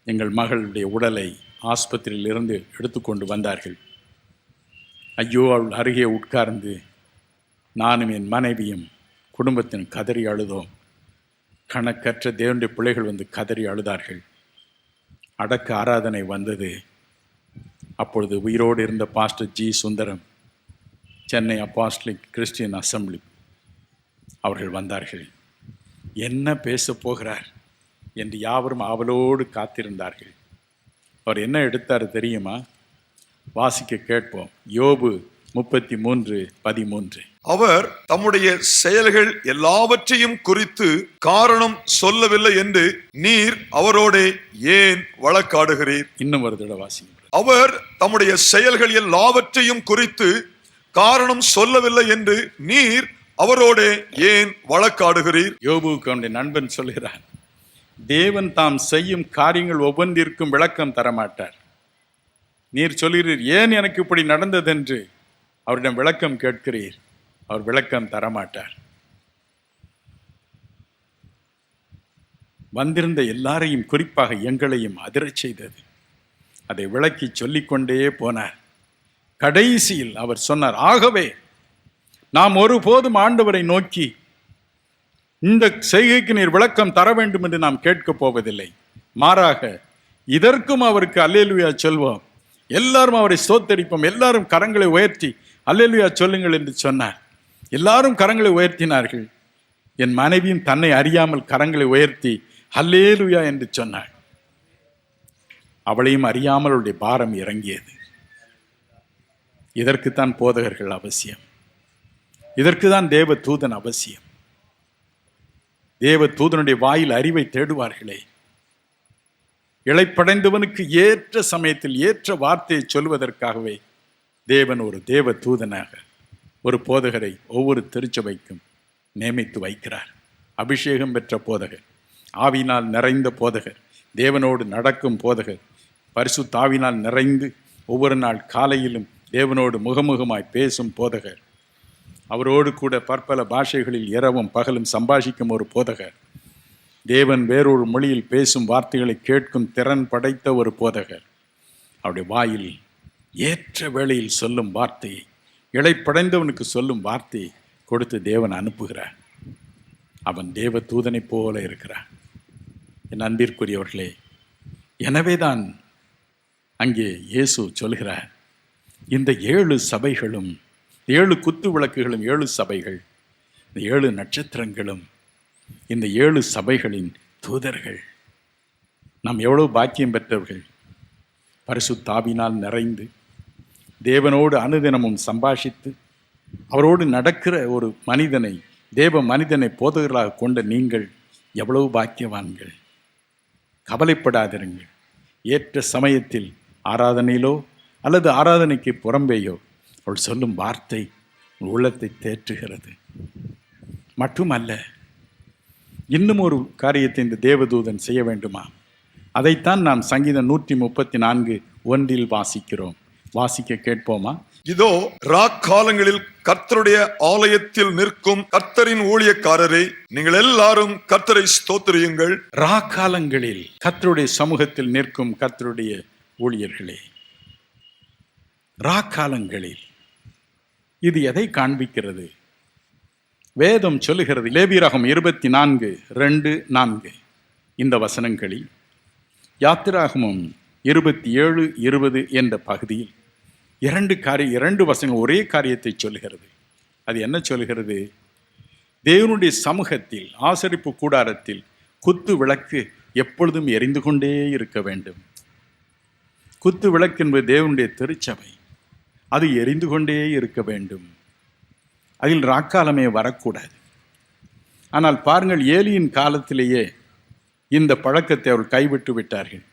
எங்கள் மகளுடைய உடலை ஆஸ்பத்திரியில் இருந்து எடுத்துக்கொண்டு வந்தார்கள். ஐயோ, அவள் அருகே உட்கார்ந்து நானும் என் மனைவியும் குடும்பத்தின் கதறி அழுதோம். கணக்கற்ற தேவனுடைய பிள்ளைகள் வந்து கதறி அழுதார்கள். அடக்க ஆராதனை வந்தது. அப்பொழுது உயிரோடு இருந்த pastor G Sundaram, Chennai apostolic Christian assembly, அவர்கள் வந்தார்கள். என்ன பேச போகிறார் என்று யாவரும் ஆவலோடு காத்திருந்தார்கள். அவர் என்ன எடுத்தார் தெரியுமா? வாசிக்க கேட்போம். யோபு 33:13. அவர் தம்முடைய செயல்கள் எல்லாவற்றையும் குறித்து காரணம் சொல்லவில்லை என்று நீர் அவரோடே ஏன் வழக்காடுகிறீர்? இன்னும் ஒரு தடவை வாசிங்க. அவர் தம்முடைய செயல்கள் எல்லாவற்றையும் குறித்து காரணம் சொல்லவில்லை என்று நீர் அவரோடே ஏன் வழக்காடுகிறீர்? யோபுவுக்கு அவனுடைய நண்பன் சொல்கிறார், தேவன் தாம் செய்யும் காரியங்கள் ஒவ்வொன்றிற்கும் விளக்கம் தரமாட்டார். நீர் சொல்கிறீர், ஏன் எனக்கு இப்படி நடந்ததென்று அவரிடம் விளக்கம் கேட்கிறீர். அவர் விளக்கம் தரமாட்டார். வந்திருந்த எல்லாரையும், குறிப்பாக எங்களையும் அதிரச் செய்தது. அதை விளக்கி சொல்லிக்கொண்டே போனார். கடைசியில் அவர் சொன்னார், ஆகவே நாம் ஒருபோதும் ஆண்டவரை நோக்கி இந்த செய்கைக்கு நீர் விளக்கம் தர வேண்டும் என்று நாம் கேட்கப் போவதில்லை. மாறாக இதற்கும் அவருக்கு அல்லேலூயா சொல்வோம், எல்லாரும் அவரை ஸ்தோத்தரிப்போம், எல்லாரும் கரங்களை உயர்த்தி அல்லேலூயா சொல்லுங்கள் என்று சொன்னார். எல்லாரும் கரங்களை உயர்த்தினார்கள். என் மனைவியும் தன்னை அறியாமல் கரங்களை உயர்த்தி அல்லேலூயா என்று சொன்னாள். அவளையும் அறியாமல் அவளுடைய பாரம் இறங்கியது. இதற்குத்தான் போதகர்கள் அவசியம். இதற்குதான் தேவ தூதன் அவசியம். தேவ தூதனுடைய வாயில் அறிவை தேடுவார்களே. இளைப்படைந்தவனுக்கு ஏற்ற சமயத்தில் ஏற்ற வார்த்தையை சொல்வதற்காகவே தேவன் ஒரு தேவ தூதனாக ஒரு போதகரை ஒவ்வொரு திருச்சபைக்கும் நியமித்து வைக்கிறார். அபிஷேகம் பெற்ற போதகர், ஆவியினால் நிறைந்த போதகர், தேவனோடு நடக்கும் போதகர், பரிசுத்த ஆவியினால் நிறைந்து ஒவ்வொரு நாள் காலையிலும் தேவனோடு முகமுகமாய் பேசும் போதகர், அவரோடு கூட பற்பல பாஷைகளில் இரவும் பகலும் சம்பாஷிக்கும் ஒரு போதகர், தேவன் வேறொரு மொழியில் பேசும் வார்த்தைகளை கேட்கும் திறன் படைத்த ஒரு போதகர், அவருடைய வாயில் ஏற்ற வேளையில் சொல்லும் வார்த்தையை, இளைப்படைந்தவனுக்கு சொல்லும் வார்த்தையை கொடுத்து தேவன் அனுப்புகிறார். அவன் தேவ தூதனை போல இருக்கிறான். என் அன்பிற்குரியவர்களே, எனவேதான் அங்கே இயேசு சொல்கிறார், இந்த 7 சபைகளும், 7 குத்து விளக்குகளும் 7 சபைகள், இந்த 7 நட்சத்திரங்களும் இந்த 7 சபைகளின் தூதர்கள். நாம் எவ்வளவு பாக்கியம் பெற்றவர்கள். பரிசுத்த ஆவியினால் நிறைந்து தேவனோடு அனுதினமும் சம்பாஷித்து அவரோடு நடக்கிற ஒரு மனிதனை, தேவ மனிதனை போதகர்களாக கொண்ட நீங்கள் எவ்வளவு பாக்கியவான்கள். கவலைப்படாதிருங்கள். ஏற்ற சமயத்தில் ஆராதனையிலோ அல்லது ஆராதனைக்கு புறம்பேயோ அவள் சொல்லும் வார்த்தை உள்ளத்தை தேற்றுகிறது. மட்டுமல்ல, இன்னும் ஒரு காரியத்தை இந்த தேவதூதன் செய்ய வேண்டுமா? அதைத்தான் நாம் சங்கீதம் 134:1 வாசிக்கிறோம். வாசிக்க கேட்போமா? இதோ ராக்காலங்களில் கர்த்தருடைய ஆலயத்தில் நிற்கும் கர்த்தரின் ஊழியக்காரரே, நீங்கள் எல்லாரும் கர்த்தரை ஸ்தோத்திரியுங்கள். ராக்காலங்களில் கர்த்தருடைய சமூகத்தில் நிற்கும் கர்த்தருடைய ஊழியர்களே, ராக்காலங்களில். இது எதை காண்பிக்கிறது? வேதம் சொல்லுகிறது, லேவியராகமம் 24:2-4 இந்த வசனங்களில், யாத்திராகமம் 27:20 என்ற பகுதியில் 2 வசனங்கள் ஒரே காரியத்தை சொல்லுகிறது. அது என்ன சொல்லுகிறது? தேவனுடைய சமூகத்தில், ஆசரிப்பு கூடாரத்தில் குத்து விளக்கு எப்பொழுதும் எரிந்து கொண்டே இருக்க வேண்டும். குத்து விளக்கு என்பது தேவனுடைய திருச்சபை. அது எரிந்து கொண்டே இருக்க வேண்டும். அதில் ராக்காலமே வரக்கூடாது. ஆனால் பாருங்கள், ஏலியின் காலத்திலேயே இந்த பழக்கத்தை அவர்கள் கைவிட்டு விட்டார்கள்.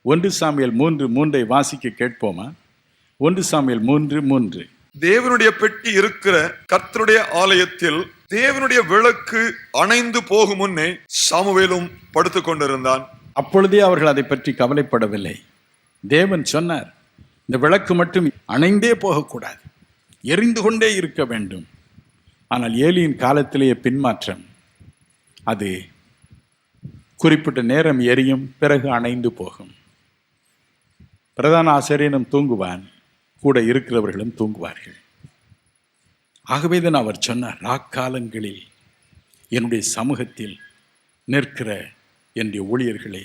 1 சாமுவேல் 3:3 வாசிக்க கேட்போமா? 1 சாமுவேல் 3:3. தேவனுடைய பெட்டி இருக்கிற கர்த்தருடைய ஆலயத்தில் தேவனுடைய விளக்கு அணைந்து போகும் முன்னே சாமுவேலும் படுத்துக் கொண்டிருந்தான். அப்பொழுதே அவர்கள் அதை பற்றி கவலைப்படவில்லை. தேவன் சொன்னார், இந்த விளக்கு மட்டும் அணைந்தே போகக்கூடாது, எரிந்து கொண்டே இருக்க வேண்டும். ஆனால் ஏலியின் காலத்திலேயே பின்மாற்றம். அது குறிப்பிட்ட நேரம் எரியும், பிறகு அணைந்து போகும். பிரதான ஆசிரியனும் தூங்குவான், கூட இருக்கிறவர்களும் தூங்குவார்கள். ஆகவேதான் அவர் சொன்னார், ராக்காலங்களில் என்னுடைய சமூகத்தில் நிற்கிற என்னுடைய ஊழியர்களை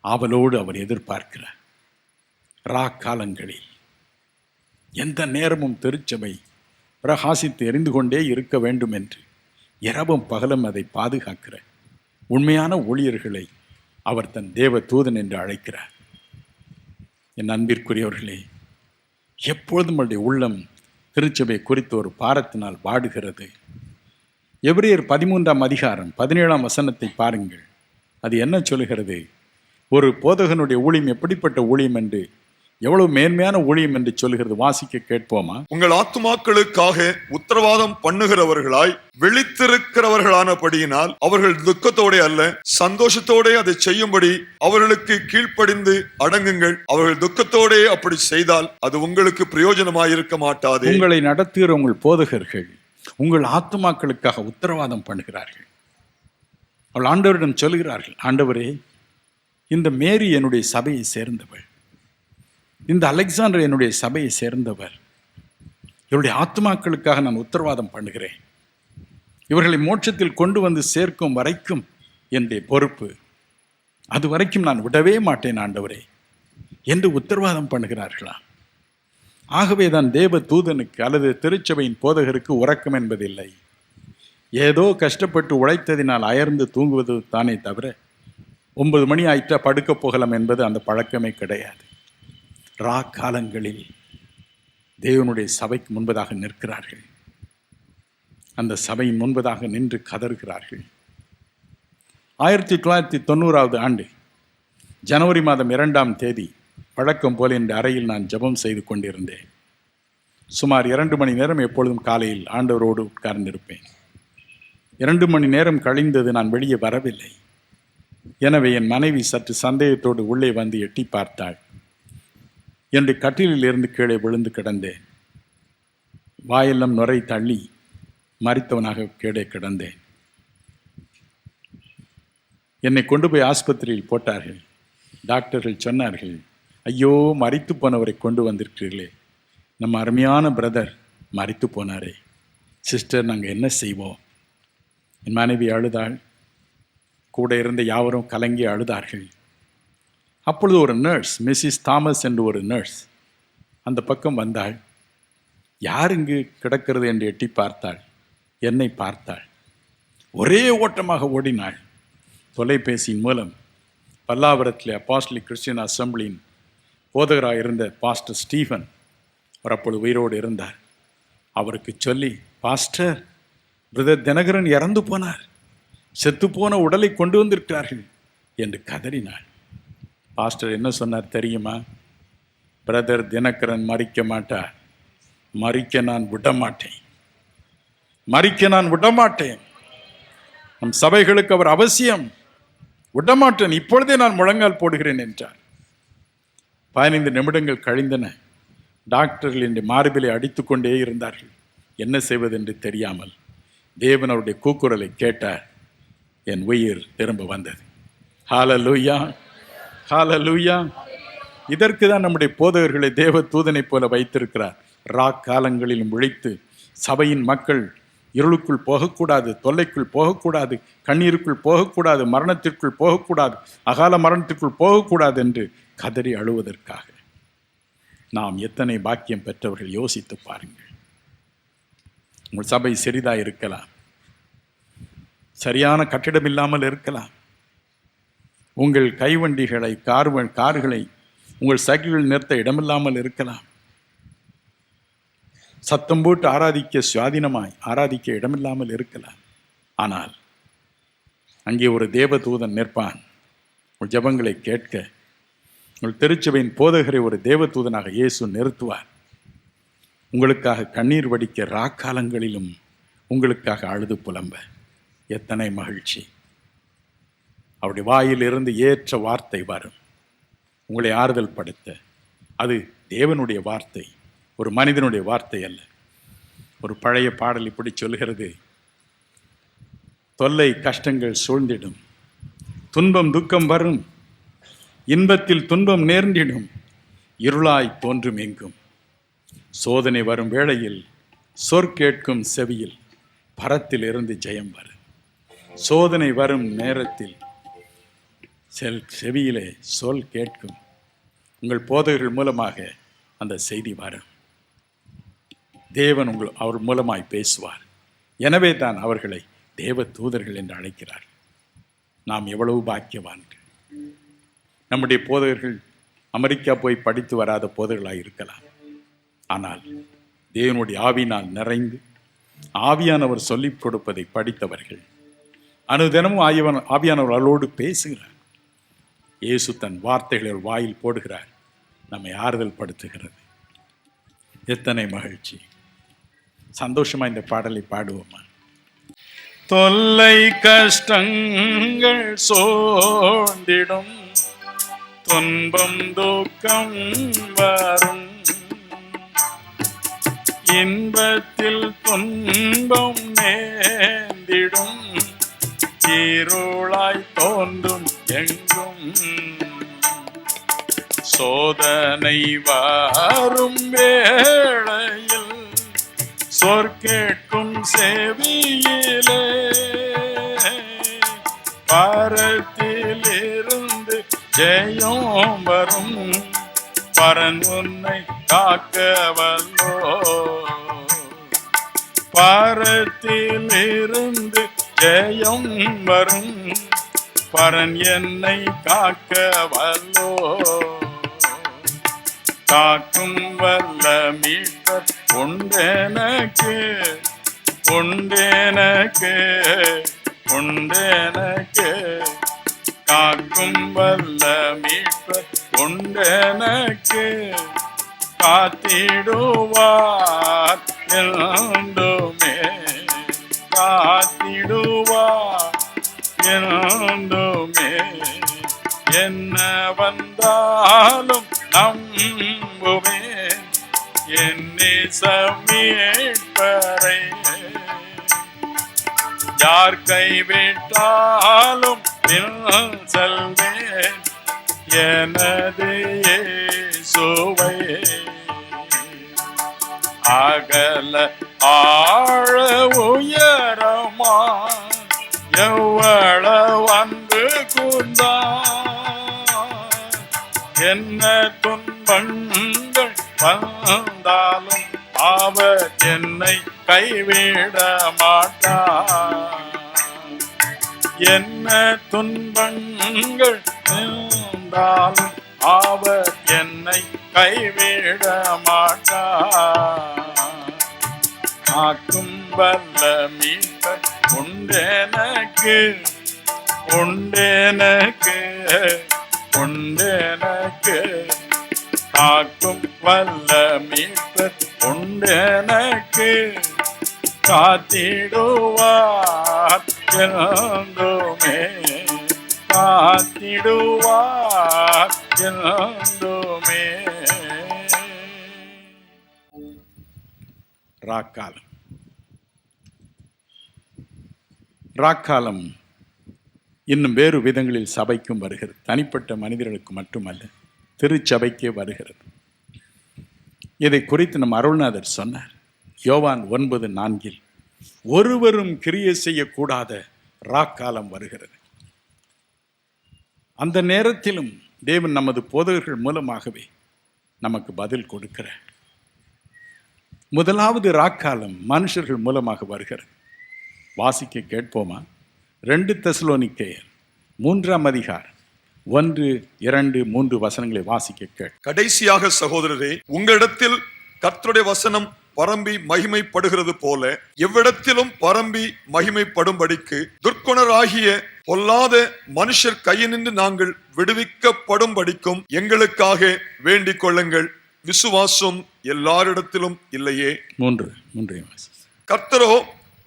ஆவலோடு அவர் எதிர்பார்க்கிறார். ராக்காலங்களில் எந்த நேரமும் திருச்சபை பிரகாசித்து எரிந்து கொண்டே இருக்க வேண்டும் என்று இரவும் பகலும் அதை பாதுகாக்கிற உண்மையான ஊழியர்களை அவர் தன் தேவ தூதன் என்று அழைக்கிறார். என் அன்பிற்குரியவர்களே, எப்பொழுதும் அவருடைய உள்ளம் திருச்சபை குறித்து ஒரு பாரத்தினால் வாடுகிறது. எபிரேயர் 13ஆம் அதிகாரம் 17ஆம் வசனத்தை பாருங்கள். அது என்ன சொல்கிறது? ஒரு போதகனுடைய ஊழியம் எப்படிப்பட்ட ஊழியம் என்று, எவ்வளவு மேன்மையான ஊழியம் என்று சொல்கிறது. வாசிக்க கேட்போமா? உங்கள் ஆத்துமாக்களுக்காக உத்தரவாதம் பண்ணுகிறவர்களாய் விழித்திருக்கிறவர்களானபடியினால் அவர்கள் துக்கத்தோட அல்ல சந்தோஷத்தோட அதை செய்யும்படி அவர்களுக்கு கீழ்ப்படிந்து அடங்குங்கள். அவர்கள் துக்கத்தோட அப்படி செய்தால் அது உங்களுக்கு பிரயோஜனமாயிருக்க மாட்டாது. உங்களை நடத்துகிற உங்கள் போதகர்கள் உங்கள் ஆத்துமாக்களுக்காக உத்தரவாதம் பண்ணுகிறார்கள். அவள் ஆண்டவரிடம் சொல்கிறார்கள், ஆண்டவரே, இந்த மேரி என்னுடைய சபையை சேர்ந்தவள், இந்த அலெக்சாண்டர் என்னுடைய சபையை சேர்ந்தவர், இவருடைய ஆத்துமாக்களுக்காக நான் உத்தரவாதம் பண்ணுகிறேன். இவர்களை மோட்சத்தில் கொண்டு வந்து சேர்க்கும் வரைக்கும் என்னுடைய பொறுப்பு, அது வரைக்கும் நான் விடவே மாட்டேன் ஆண்டவரே என்று உத்தரவாதம் பண்ணுகிறார்களாம். ஆகவே தான் தேவ தூதனுக்கு அல்லது திருச்சபையின் போதகருக்கு உறக்கம் என்பதில்லை. ஏதோ கஷ்டப்பட்டு உழைத்ததினால் அயர்ந்து தூங்குவது தானே தவிர 9 மணி ஆயிட்டா படுக்க போகலாம் என்பது அந்த பழக்கமே கிடையாது. காலங்களில் தேவனுடைய சபைக்கு முன்பதாக நிற்கிறார்கள். அந்த சபையின் முன்பதாக நின்று கதறுகிறார்கள். 1990ஆவது ஆண்டு ஜனவரி மாதம் 2ஆம் தேதி வழக்கம் போல இந்த அறையில் நான் ஜெபம் செய்து கொண்டிருந்தேன். சுமார் 2 மணி நேரம் எப்பொழுதும் காலையில் ஆண்டவரோடு உட்கார்ந்திருப்பேன். 2 மணி நேரம் கழிந்தது, நான் வெளியே வரவில்லை. எனவே என் மனைவி சற்று சந்தேகத்தோடு உள்ளே வந்து எட்டி பார்த்தாள். என்னுடைய கட்டிலில் இருந்து கீழே விழுந்து கிடந்தேன். வாயெல்லாம் நுரை தள்ளி மரித்தவனாக கீழே கிடந்தேன். என்னை கொண்டு போய் ஆஸ்பத்திரியில் போட்டார்கள். டாக்டர்கள் சொன்னார்கள், ஐயோ, மரித்து போனவரை கொண்டு வந்திருக்கிறீர்களே, நம்ம அருமையான பிரதர் மரித்து போனாரே, சிஸ்டர் நாங்கள் என்ன செய்வோம்? என் மனைவி அழுதாள். கூட இருந்த யாவரும் கலங்கி அழுதார்கள். அப்பொழுது ஒரு நர்ஸ், மிஸ்ஸஸ் தாமஸ் என்று ஒரு நர்ஸ் அந்த பக்கம் வந்தாள். யார் இங்கு கிடக்கிறது என்று எட்டி பார்த்தாள். என்னை பார்த்தாள். ஒரே ஓட்டமாக ஓடினாள். தொலைபேசியின் மூலம் பல்லாவரத்தில் அப்போஸ்தலிக் கிறிஸ்டியன் அசம்பிளியின் போதகராக இருந்த பாஸ்டர் ஸ்டீஃபன், அவர் அப்பொழுது உயிரோடு இருந்தார், அவருக்கு சொல்லி, பாஸ்டர், பிரதர் தினகரன் இறந்து போனார், செத்துப்போன உடலை கொண்டு வந்திருக்கிறார்கள் என்று கதறினாள். பாஸ்டர் என்ன சொன்னார் தெரியுமா? பிரதர் தினகரன் மரிக்க மாட்டார், மரிக்க நான் விடமாட்டேன், மரிக்க நான் விடமாட்டேன். நம் சபைகளுக்கு அவர் அவசியம், விடமாட்டேன், இப்பொழுதே நான் முழங்கால் போடுகிறேன் என்றார். 15 நிமிடங்கள் கழிந்தன. டாக்டர்கள் என்று மார்பிலை அடித்து கொண்டே இருந்தார்கள். என்ன செய்வதென்று தெரியாமல் தேவன் அவருடைய கூக்குரலை கேட்டார். என் உயிர் திரும்ப வந்தது. ஹல்லேலூயா, ஹல்லேலூயா. இதற்கு தான் நம்முடைய போதகர்களை தேவ தூதனை போல வைத்திருக்கிறார். காலங்களிலும் விழித்து சபையின் மக்கள் இருளுக்குள் போகக்கூடாது, தொல்லைக்குள் போகக்கூடாது, கண்ணீருக்குள் போகக்கூடாது, மரணத்திற்குள் போகக்கூடாது, அகால மரணத்திற்குள் போகக்கூடாது என்று கதறி அழுவதற்காக. நாம் எத்தனை பாக்கியம் பெற்றவர்கள் யோசித்து பாருங்கள். உங்கள் சபை சிறிதாக இருக்கலாம், சரியான கட்டிடம் இல்லாமல் இருக்கலாம், உங்கள் கைவண்டிகளை கார்களை உங்கள் சைக்கிள்கள் நிறுத்த இடமில்லாமல் இருக்கலாம், சத்தம் போட்டு ஆராதிக்க சுயாதீனமாய் ஆராதிக்க இடமில்லாமல் இருக்கலாம். ஆனால் அங்கே ஒரு தேவதூதன் நிற்பான். உங்கள் ஜெபங்களை கேட்க உங்கள் திருச்சபையின் போதகரை ஒரு தேவதூதனாக இயேசு நிறுத்துவார். உங்களுக்காக கண்ணீர் வடிக்க ராக்காலங்களிலும் உங்களுக்காக அழுது புலம்ப. எத்தனை மகிழ்ச்சி! அவருடைய வாயிலிருந்து ஏற்ற வார்த்தை வரும் உங்களை ஆறுதல் படுத்த. அது தேவனுடைய வார்த்தை, ஒரு மனிதனுடைய வார்த்தை அல்ல. ஒரு பழைய பாடல் இப்படி சொல்கிறது, தொல்லை கஷ்டங்கள் சூழ்ந்திடும், துன்பம் துக்கம் வரும், இன்பத்தில் துன்பம் நேர்ந்திடும், இருளாய் தோன்றும் எங்கும். சோதனை வரும் வேளையில் சொற்கேட்கும் செவியில் பரத்திலிருந்து ஜெயம் வரும். சோதனை வரும் நேரத்தில் செவியிலே சொல் கேட்கும். உங்கள் போதகர்கள் மூலமாக அந்த செய்தி வரும். தேவன் அவர் மூலமாய் பேசுவார். எனவே தான் அவர்களை தேவ தூதர்கள் என்று அழைக்கிறார். நாம் எவ்வளவு பாக்கியவான்கள். நம்முடைய போதகர்கள் அமெரிக்கா போய் படித்து வராத போதகர்களாக இருக்கலாம். ஆனால் தேவனுடைய ஆவியினால் நிறைந்து ஆவியானவர் சொல்லிக் கொடுப்பதை படித்தவர்கள். அனுதினமும் ஆவியானவர் அவர்களோடு பேசுகிறார். இயேசு தன் வார்த்தைகளை வாயில் போடுகிறார். நம்மை ஆறுதல் படுத்துகிறது. எத்தனை மகிழ்ச்சி! சந்தோஷமா இந்த பாடலை பாடுவோமா? தொல்லை கஷ்டங்கள் சோர்ந்திடும், துன்பம் துக்கம் வரும், இன்பத்தில் துன்பம் நேர்ந்திடும், இருளாய் தோன்றும் எங்கும். சோதனை வரும் வேளையில் சொற்கேட்கும் செவியிலே பரத்திலிருந்து ஜெயம் வரும். பரன் உன்னை காக்க வல்லோ. பரத்திலிருந்து ஜெயம் வரும். பரன் என்னை காக்க வல்லோ. காக்கும் வல்ல மீட்பர் உண்டெனக்கு, உண்டெனக்கு, உண்டெனக்கு. காக்கும் வல்ல மீட்பர் உண்டெனக்கு. காத்திடுவார் என்றுமே, காத்திடுவார் என்றுமே. என்ன வந்தாலும் நம்புவேன் என் நேசமீட்பரை. யார் கைவிட்டாலும் பின் செல்வேன் எனது இயேசுவை. அகல ஆழ உயரமா எவ்வளவு அன்பு கூர்ந்தார். என்ன துன்பங்கள் வந்தாலும் அவர் என்னை கைவிட மாட்டார். என்ன துன்பங்கள் வந்தாலும் அவர் என்னை கைவிட மாட்டார். காக்கும் வல்ல மீட்பர் உண்டெனக்கு, உண்டெனக்கு, உண்டெனக்கு. காக்கும் வல்ல மீட்பர் உண்டெனக்கு. காத்திடுவார் என்றுமே, காத்திடுவார் என்றுமே. ராக்காலம். ராக்காலம் இன்னும் வேறு விதங்களில் சபைக்கும் வருகிறது. தனிப்பட்ட மனிதர்களுக்கு மட்டுமல்ல, திருச்சபைக்கே வருகிறது. இதை குறித்து நம் அருள்நாதர் சொன்னார். யோவான் 9:4 ஒருவரும் கிரியை செய்யக்கூடாத ராக்காலம் வருகிறது. அந்த நேரத்திலும் தேவன் நமது போதகர்கள் மூலமாகவே நமக்கு பதில் கொடுக்கிறார். முதலாவது ராக்காலம் மனுஷர்கள் மூலமாக வருகிறது. வாசிக்க கேட்போமா? 2 தெசலோனிக்கேயர் 3 1, 2, 3 வசனங்களை வாசிக்க கேட். கடைசியாக சகோதரரே, உங்களிடத்தில் கர்த்தருடைய வசனம் பரம்பி மகிமைப்படுகிறது போல எவ்விடத்திலும் பரம்பி மகிமைப்படும்படிக்கு துர்க்குணராகிய பொல்லாத மனுஷர் கையினின்று நாங்கள் விடுவிக்கப்படும்படிக்கும் எங்களுக்காக வேண்டிக் கொள்ளுங்கள். விசுவாசம் எல்லாரிடத்திலும் இல்லையே. 3 கர்த்தரோ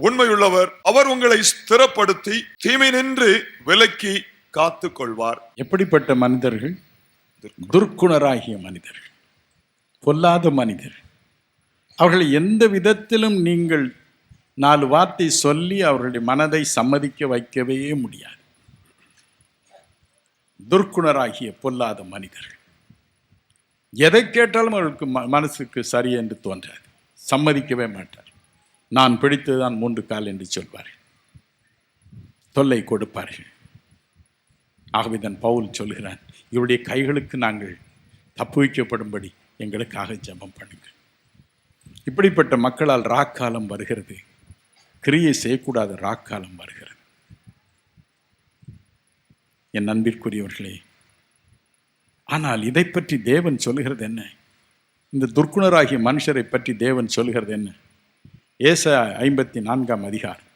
உண்மையுள்ளவர், அவர் உங்களை ஸ்திரப்படுத்தி தீமை நின்று விலக்கி காத்துக் கொள்வார். எப்படிப்பட்ட மனிதர்கள்? துர்க்குணராகிய மனிதர்கள், பொல்லாத மனிதர். அவர்களை எந்த விதத்திலும் நீங்கள் 4 வார்த்தை சொல்லி அவர்களுடைய மனதை சம்மதிக்க வைக்கவே முடியாது. துர்க்குணராகிய பொல்லாத மனிதர்கள். எதை கேட்டாலும் அவர்களுக்கு மனசுக்கு சரி என்று தோன்றாது, சம்மதிக்கவே மாட்டார். நான் பிடித்ததுதான் 3 கால் என்று சொல்வார்கள், தொல்லை கொடுப்பார்கள். ஆகவேதான் பவுல் சொல்கிறான், இவருடைய கைகளுக்கு நாங்கள் தப்புவிக்கப்படும்படி எங்களுக்காக ஜெபம் பண்ணுங்கள். இப்படிப்பட்ட மக்களால் ராக்காலம் வருகிறது, கிரியை செய்யக்கூடாத ராக்காலம் வருகிறது. என் அன்பிற்குரியவர்களே, ஆனால் இதை பற்றி தேவன் சொல்லுகிறது என்ன? இந்த துர்க்குணராகிய மனுஷரை பற்றி தேவன் சொல்லுகிறது என்ன? ஏசாயா 54 அதிகாரம்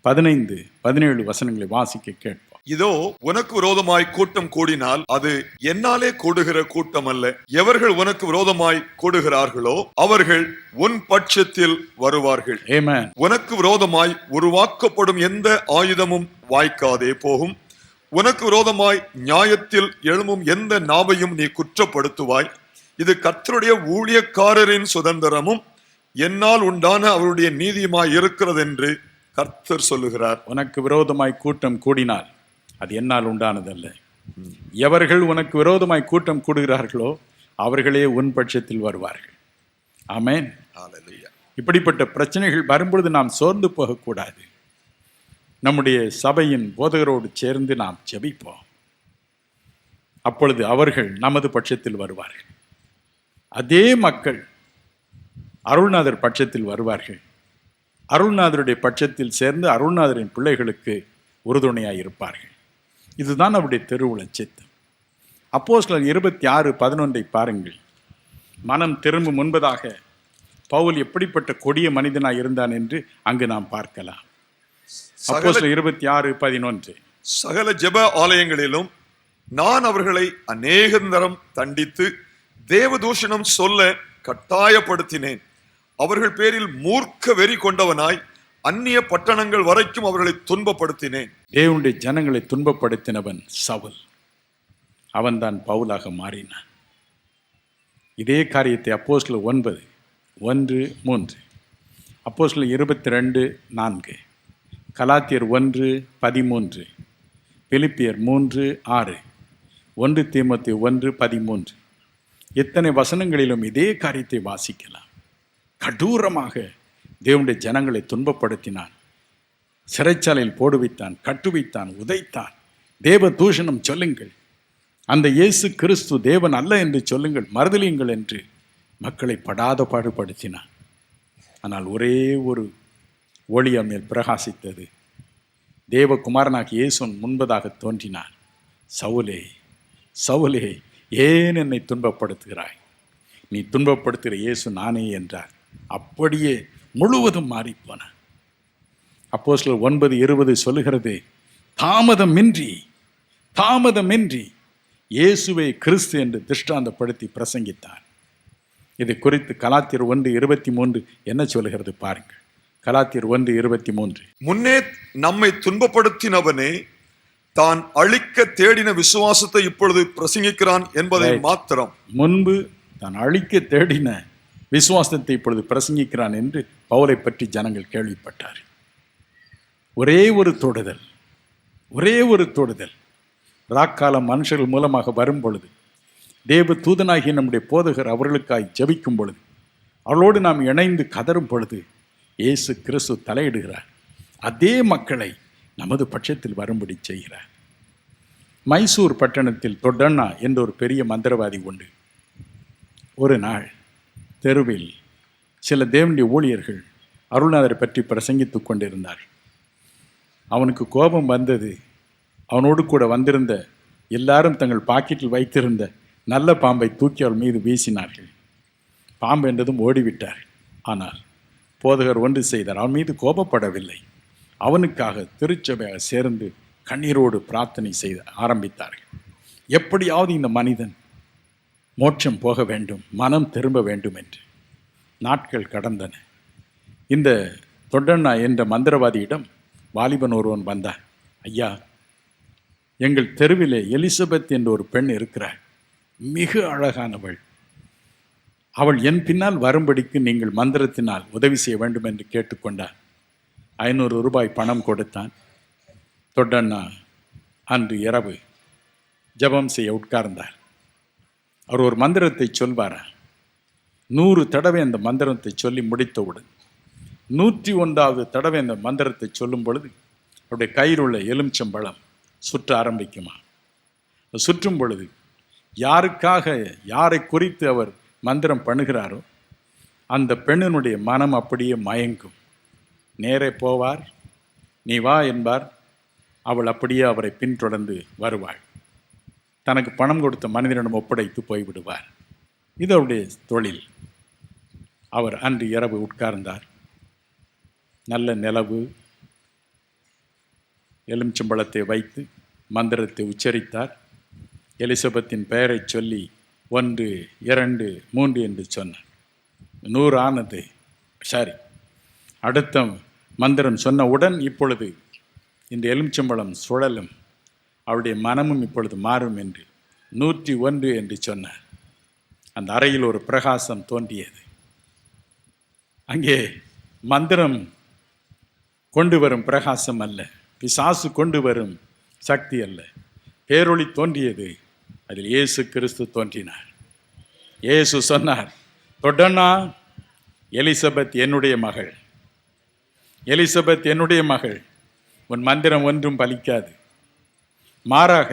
15-17 வசனங்களை வாசிக்க கேட்போம். இதோ உனக்கு விரோதமாய் கூட்டம் கூடினால் அது என்னாலே கூடுகிற கூட்டம் அல்ல. எவர்கள் உனக்கு விரோதமாய் கூடுகிறார்களோ அவர்கள் உன் பட்சத்தில் வருவார்கள். ஆமென். உனக்கு விரோதமாய் உருவாக்கப்படும் எந்த ஆயுதமும் வாய்க்காதே போகும். உனக்கு விரோதமாய் நியாயத்தில் எழும்பும் எந்த நாவையும் நீ குற்றப்படுத்துவாய். இது கர்த்தருடைய ஊழியக்காரரின் சுதந்திரமும் என்னால் உண்டான அவருடைய நீதியுமாய் இருக்கிறது என்று கர்த்தர் சொல்லுகிறார். உனக்கு விரோதமாய் கூட்டம் கூடினால் அது என்னால் உண்டானதல்ல. எவர்கள் உனக்கு விரோதமாய் கூட்டம் கூடுகிறார்களோ அவர்களே உன் பட்சத்தில் வருவார்கள். ஆமென். ஹல்லேலூயா. இப்படிப்பட்ட பிரச்சனைகள் வரும்பொழுது நாம் சோர்ந்து போகக்கூடாது. நம்முடைய சபையின் போதகரோடு சேர்ந்து நாம் ஜெபிப்போம். அப்பொழுது அவர்கள் நமது பட்சத்தில் வருவார்கள். அதே மக்கள் அருள்நாதர் பட்சத்தில் வருவார்கள். அருள்நாதருடைய பட்சத்தில் சேர்ந்து அருள்நாதரின் பிள்ளைகளுக்கு உறுதுணையாக இருப்பார்கள். இதுதான் அவருடைய திருவுள சித்தம். அப்போஸ்தலர் 26:11 பாருங்கள். மனம் திரும்பும் முன்பதாக பவுல் எப்படிப்பட்ட கொடிய மனிதனாய் இருந்தான் என்று அங்கு நாம் பார்க்கலாம். அப்போஸ்தலர் 26:11 சகல ஜெப ஆலயங்களிலும் நான் அவர்களை அநேகந்தரம் தண்டித்து தேவதூஷணம் சொல்ல கட்டாயப்படுத்தினேன். அவர்கள் பேரில் மூர்க்க வெறி கொண்டவனாய் அந்நிய பட்டணங்கள் வரைக்கும் அவர்களை துன்பப்படுத்தினேன். தேவனுடைய ஜனங்களை துன்பப்படுத்தினவன் சவுல். அவன்தான் பவுலாக மாறினான். இதே காரியத்தை அப்போஸ்தலர் 9:1-3, அப்போஸ்தலர் 22:4, கலாத்தியர் 1:13, பிலிப்பியர் 3:6, 1 தீமோத்தேயு 1:13, இத்தனை வசனங்களிலும் இதே காரியத்தை வாசிக்கலாம். கடூரமாக தேவனுடைய ஜனங்களை துன்பப்படுத்தினான், சிறைச்சாலையில் போடுவித்தான், கட்டுவித்தான், உதைத்தான். தேவ தூஷணம் சொல்லுங்கள், அந்த இயேசு கிறிஸ்து தேவன் அல்ல என்று சொல்லுங்கள், மறுதலியுங்கள் என்று மக்களை படாத பாடுபடுத்தினான். ஆனால் ஒரே ஒரு ஒளி மேல் பிரகாசித்தது. தேவகுமாரனாக இயேசு முன்பதாக தோன்றினார். சவுலே, சவுலே, ஏன் என்னை துன்பப்படுத்துகிறாய்? நீ துன்பப்படுத்துகிற இயேசு நானே என்றார். அப்படியே முழுவதும் மாறிப்போன. அப்போஸ்தலர் 9:20 சொல்லுகிறது, தாமதமின்றி இயேசுவை கிறிஸ்து என்று திருஷ்டாந்தப்படுத்தி பிரசங்கித்தார். இதை குறித்து கலாத்தியர் 1:23 என்ன சொல்லுகிறது பாருங்கள். கலாத்தியர் 1:23, முன்னே நம்மை துன்பப்படுத்தினவனே தான் அழிக்க தேடின விசுவாசத்தை இப்பொழுது பிரசங்கிக்கிறான் என்பதை மாத்திரம். முன்பு தான் அழிக்க தேடின விசுவாசத்தை இப்பொழுது பிரசங்கிக்கிறான் என்று பவுலை பற்றி ஜனங்கள் கேள்விப்பட்டார். ஒரே ஒரு தொடுதல் ராக்கால மனுஷர்கள் மூலமாக வரும் பொழுது, தேவ தூதனாகிய நம்முடைய போதகர் அவர்களுக்காய் ஜெபிக்கும் பொழுது, அவளோடு நாம் இணைந்து கதரும் பொழுது இயேசு கிறிஸ்து தலையிடுகிறார். அதே மக்களை நமது பட்சத்தில் வரும்படி செய்கிறார். மைசூர் பட்டணத்தில் தொட்டண்ணா என்ற ஒரு பெரிய மந்திரவாதி உண்டு. ஒரு நாள் தெருவில் சில தேவனுடைய ஊழியர்கள் அருள்நாதரை பற்றி பிரசங்கித்து கொண்டிருந்தார். அவனுக்கு கோபம் வந்தது. அவனோடு கூட வந்திருந்த எல்லாரும் தங்கள் பாக்கெட்டில் வைத்திருந்த நல்ல பாம்பை தூக்கி அவள் மீது வீசினார்கள். பாம்பு என்றதும் ஓடிவிட்டார். ஆனால் போதகர் ஒன்று செய்தார். அவன் மீது கோபப்படவில்லை. அவனுக்காக திருச்சபையாக சேர்ந்து கண்ணீரோடு பிரார்த்தனை செய்த ஆரம்பித்தார்கள். எப்படியாவது இந்த மனிதன் மோட்சம் போக வேண்டும், மனம் திரும்ப வேண்டும் என்று. நாட்கள் கடந்தன. இந்த தொண்டண்ணா என்ற மந்திரவாதியிடம் வாலிபன் ஒருவன் வந்தான். ஐயா, எங்கள் தெருவிலே எலிசபெத் என்ற ஒரு பெண் இருக்கிறாள், மிக அழகானவள். அவள் என் பின்னால் வரும்படிக்கு நீங்கள் மந்திரத்தினால் உதவி செய்ய வேண்டும் என்று கேட்டுக்கொண்டார். 500 ரூபாய் பணம் கொடுத்தான். தொண்டண்ணா அன்று இரவு ஜெபம் செய்ய உட்கார்ந்தார். அவர் ஒரு மந்திரத்தை சொல்வாரா, 100 தடவை அந்த மந்திரத்தை சொல்லி முடித்தவுடன் 101வது தடவை அந்த மந்திரத்தை சொல்லும் பொழுது அவருடைய கையில் உள்ள எலுமிச்சம்பழம் சுற்ற ஆரம்பிக்குமா. சுற்றும் பொழுது யாருக்காக, யாரை குறித்து அவர் மந்திரம் பண்ணுகிறாரோ அந்த பெண்ணினுடைய மனம் அப்படியே மயங்கும். நேரே போவார், நீ வா என்பார். அவள் அப்படியே அவரை பின்தொடர்ந்து வருவாள். தனக்கு பணம் கொடுத்த மனிதனிடம் ஒப்படைத்து போய்விடுவார். இது அவருடைய தொழில். அவர் அன்று இரவு உட்கார்ந்தார். நல்ல நிலவு, எலுமிச்சம்பழத்தை வைத்து மந்திரத்தை உச்சரித்தார். எலிசபெத்தின் பெயரை சொல்லி 1, 2, 3 என்று சொன்னார். 100 ஆனது. அடுத்த மந்திரம் சொன்னவுடன் இப்பொழுது இந்த எலுமிச்சம்பழம் சுழலும், அவருடைய மனமும் இப்பொழுது மாறும் என்று 101 என்று சொன்னார். அந்த அறையில் ஒரு பிரகாசம் தோன்றியது. அங்கே மந்திரம் கொண்டு வரும் பிரகாசம் அல்ல, பிசாசு கொண்டு வரும் சக்தி அல்ல, பேரொளி தோன்றியது. அதில் இயேசு கிறிஸ்து தோன்றினார். இயேசு சொன்னார், தொடனா எலிசபெத் என்னுடைய மகள், எலிசபெத் என்னுடைய மகள், உன் மந்திரம் ஒன்றும் பலிக்காது. மாறாக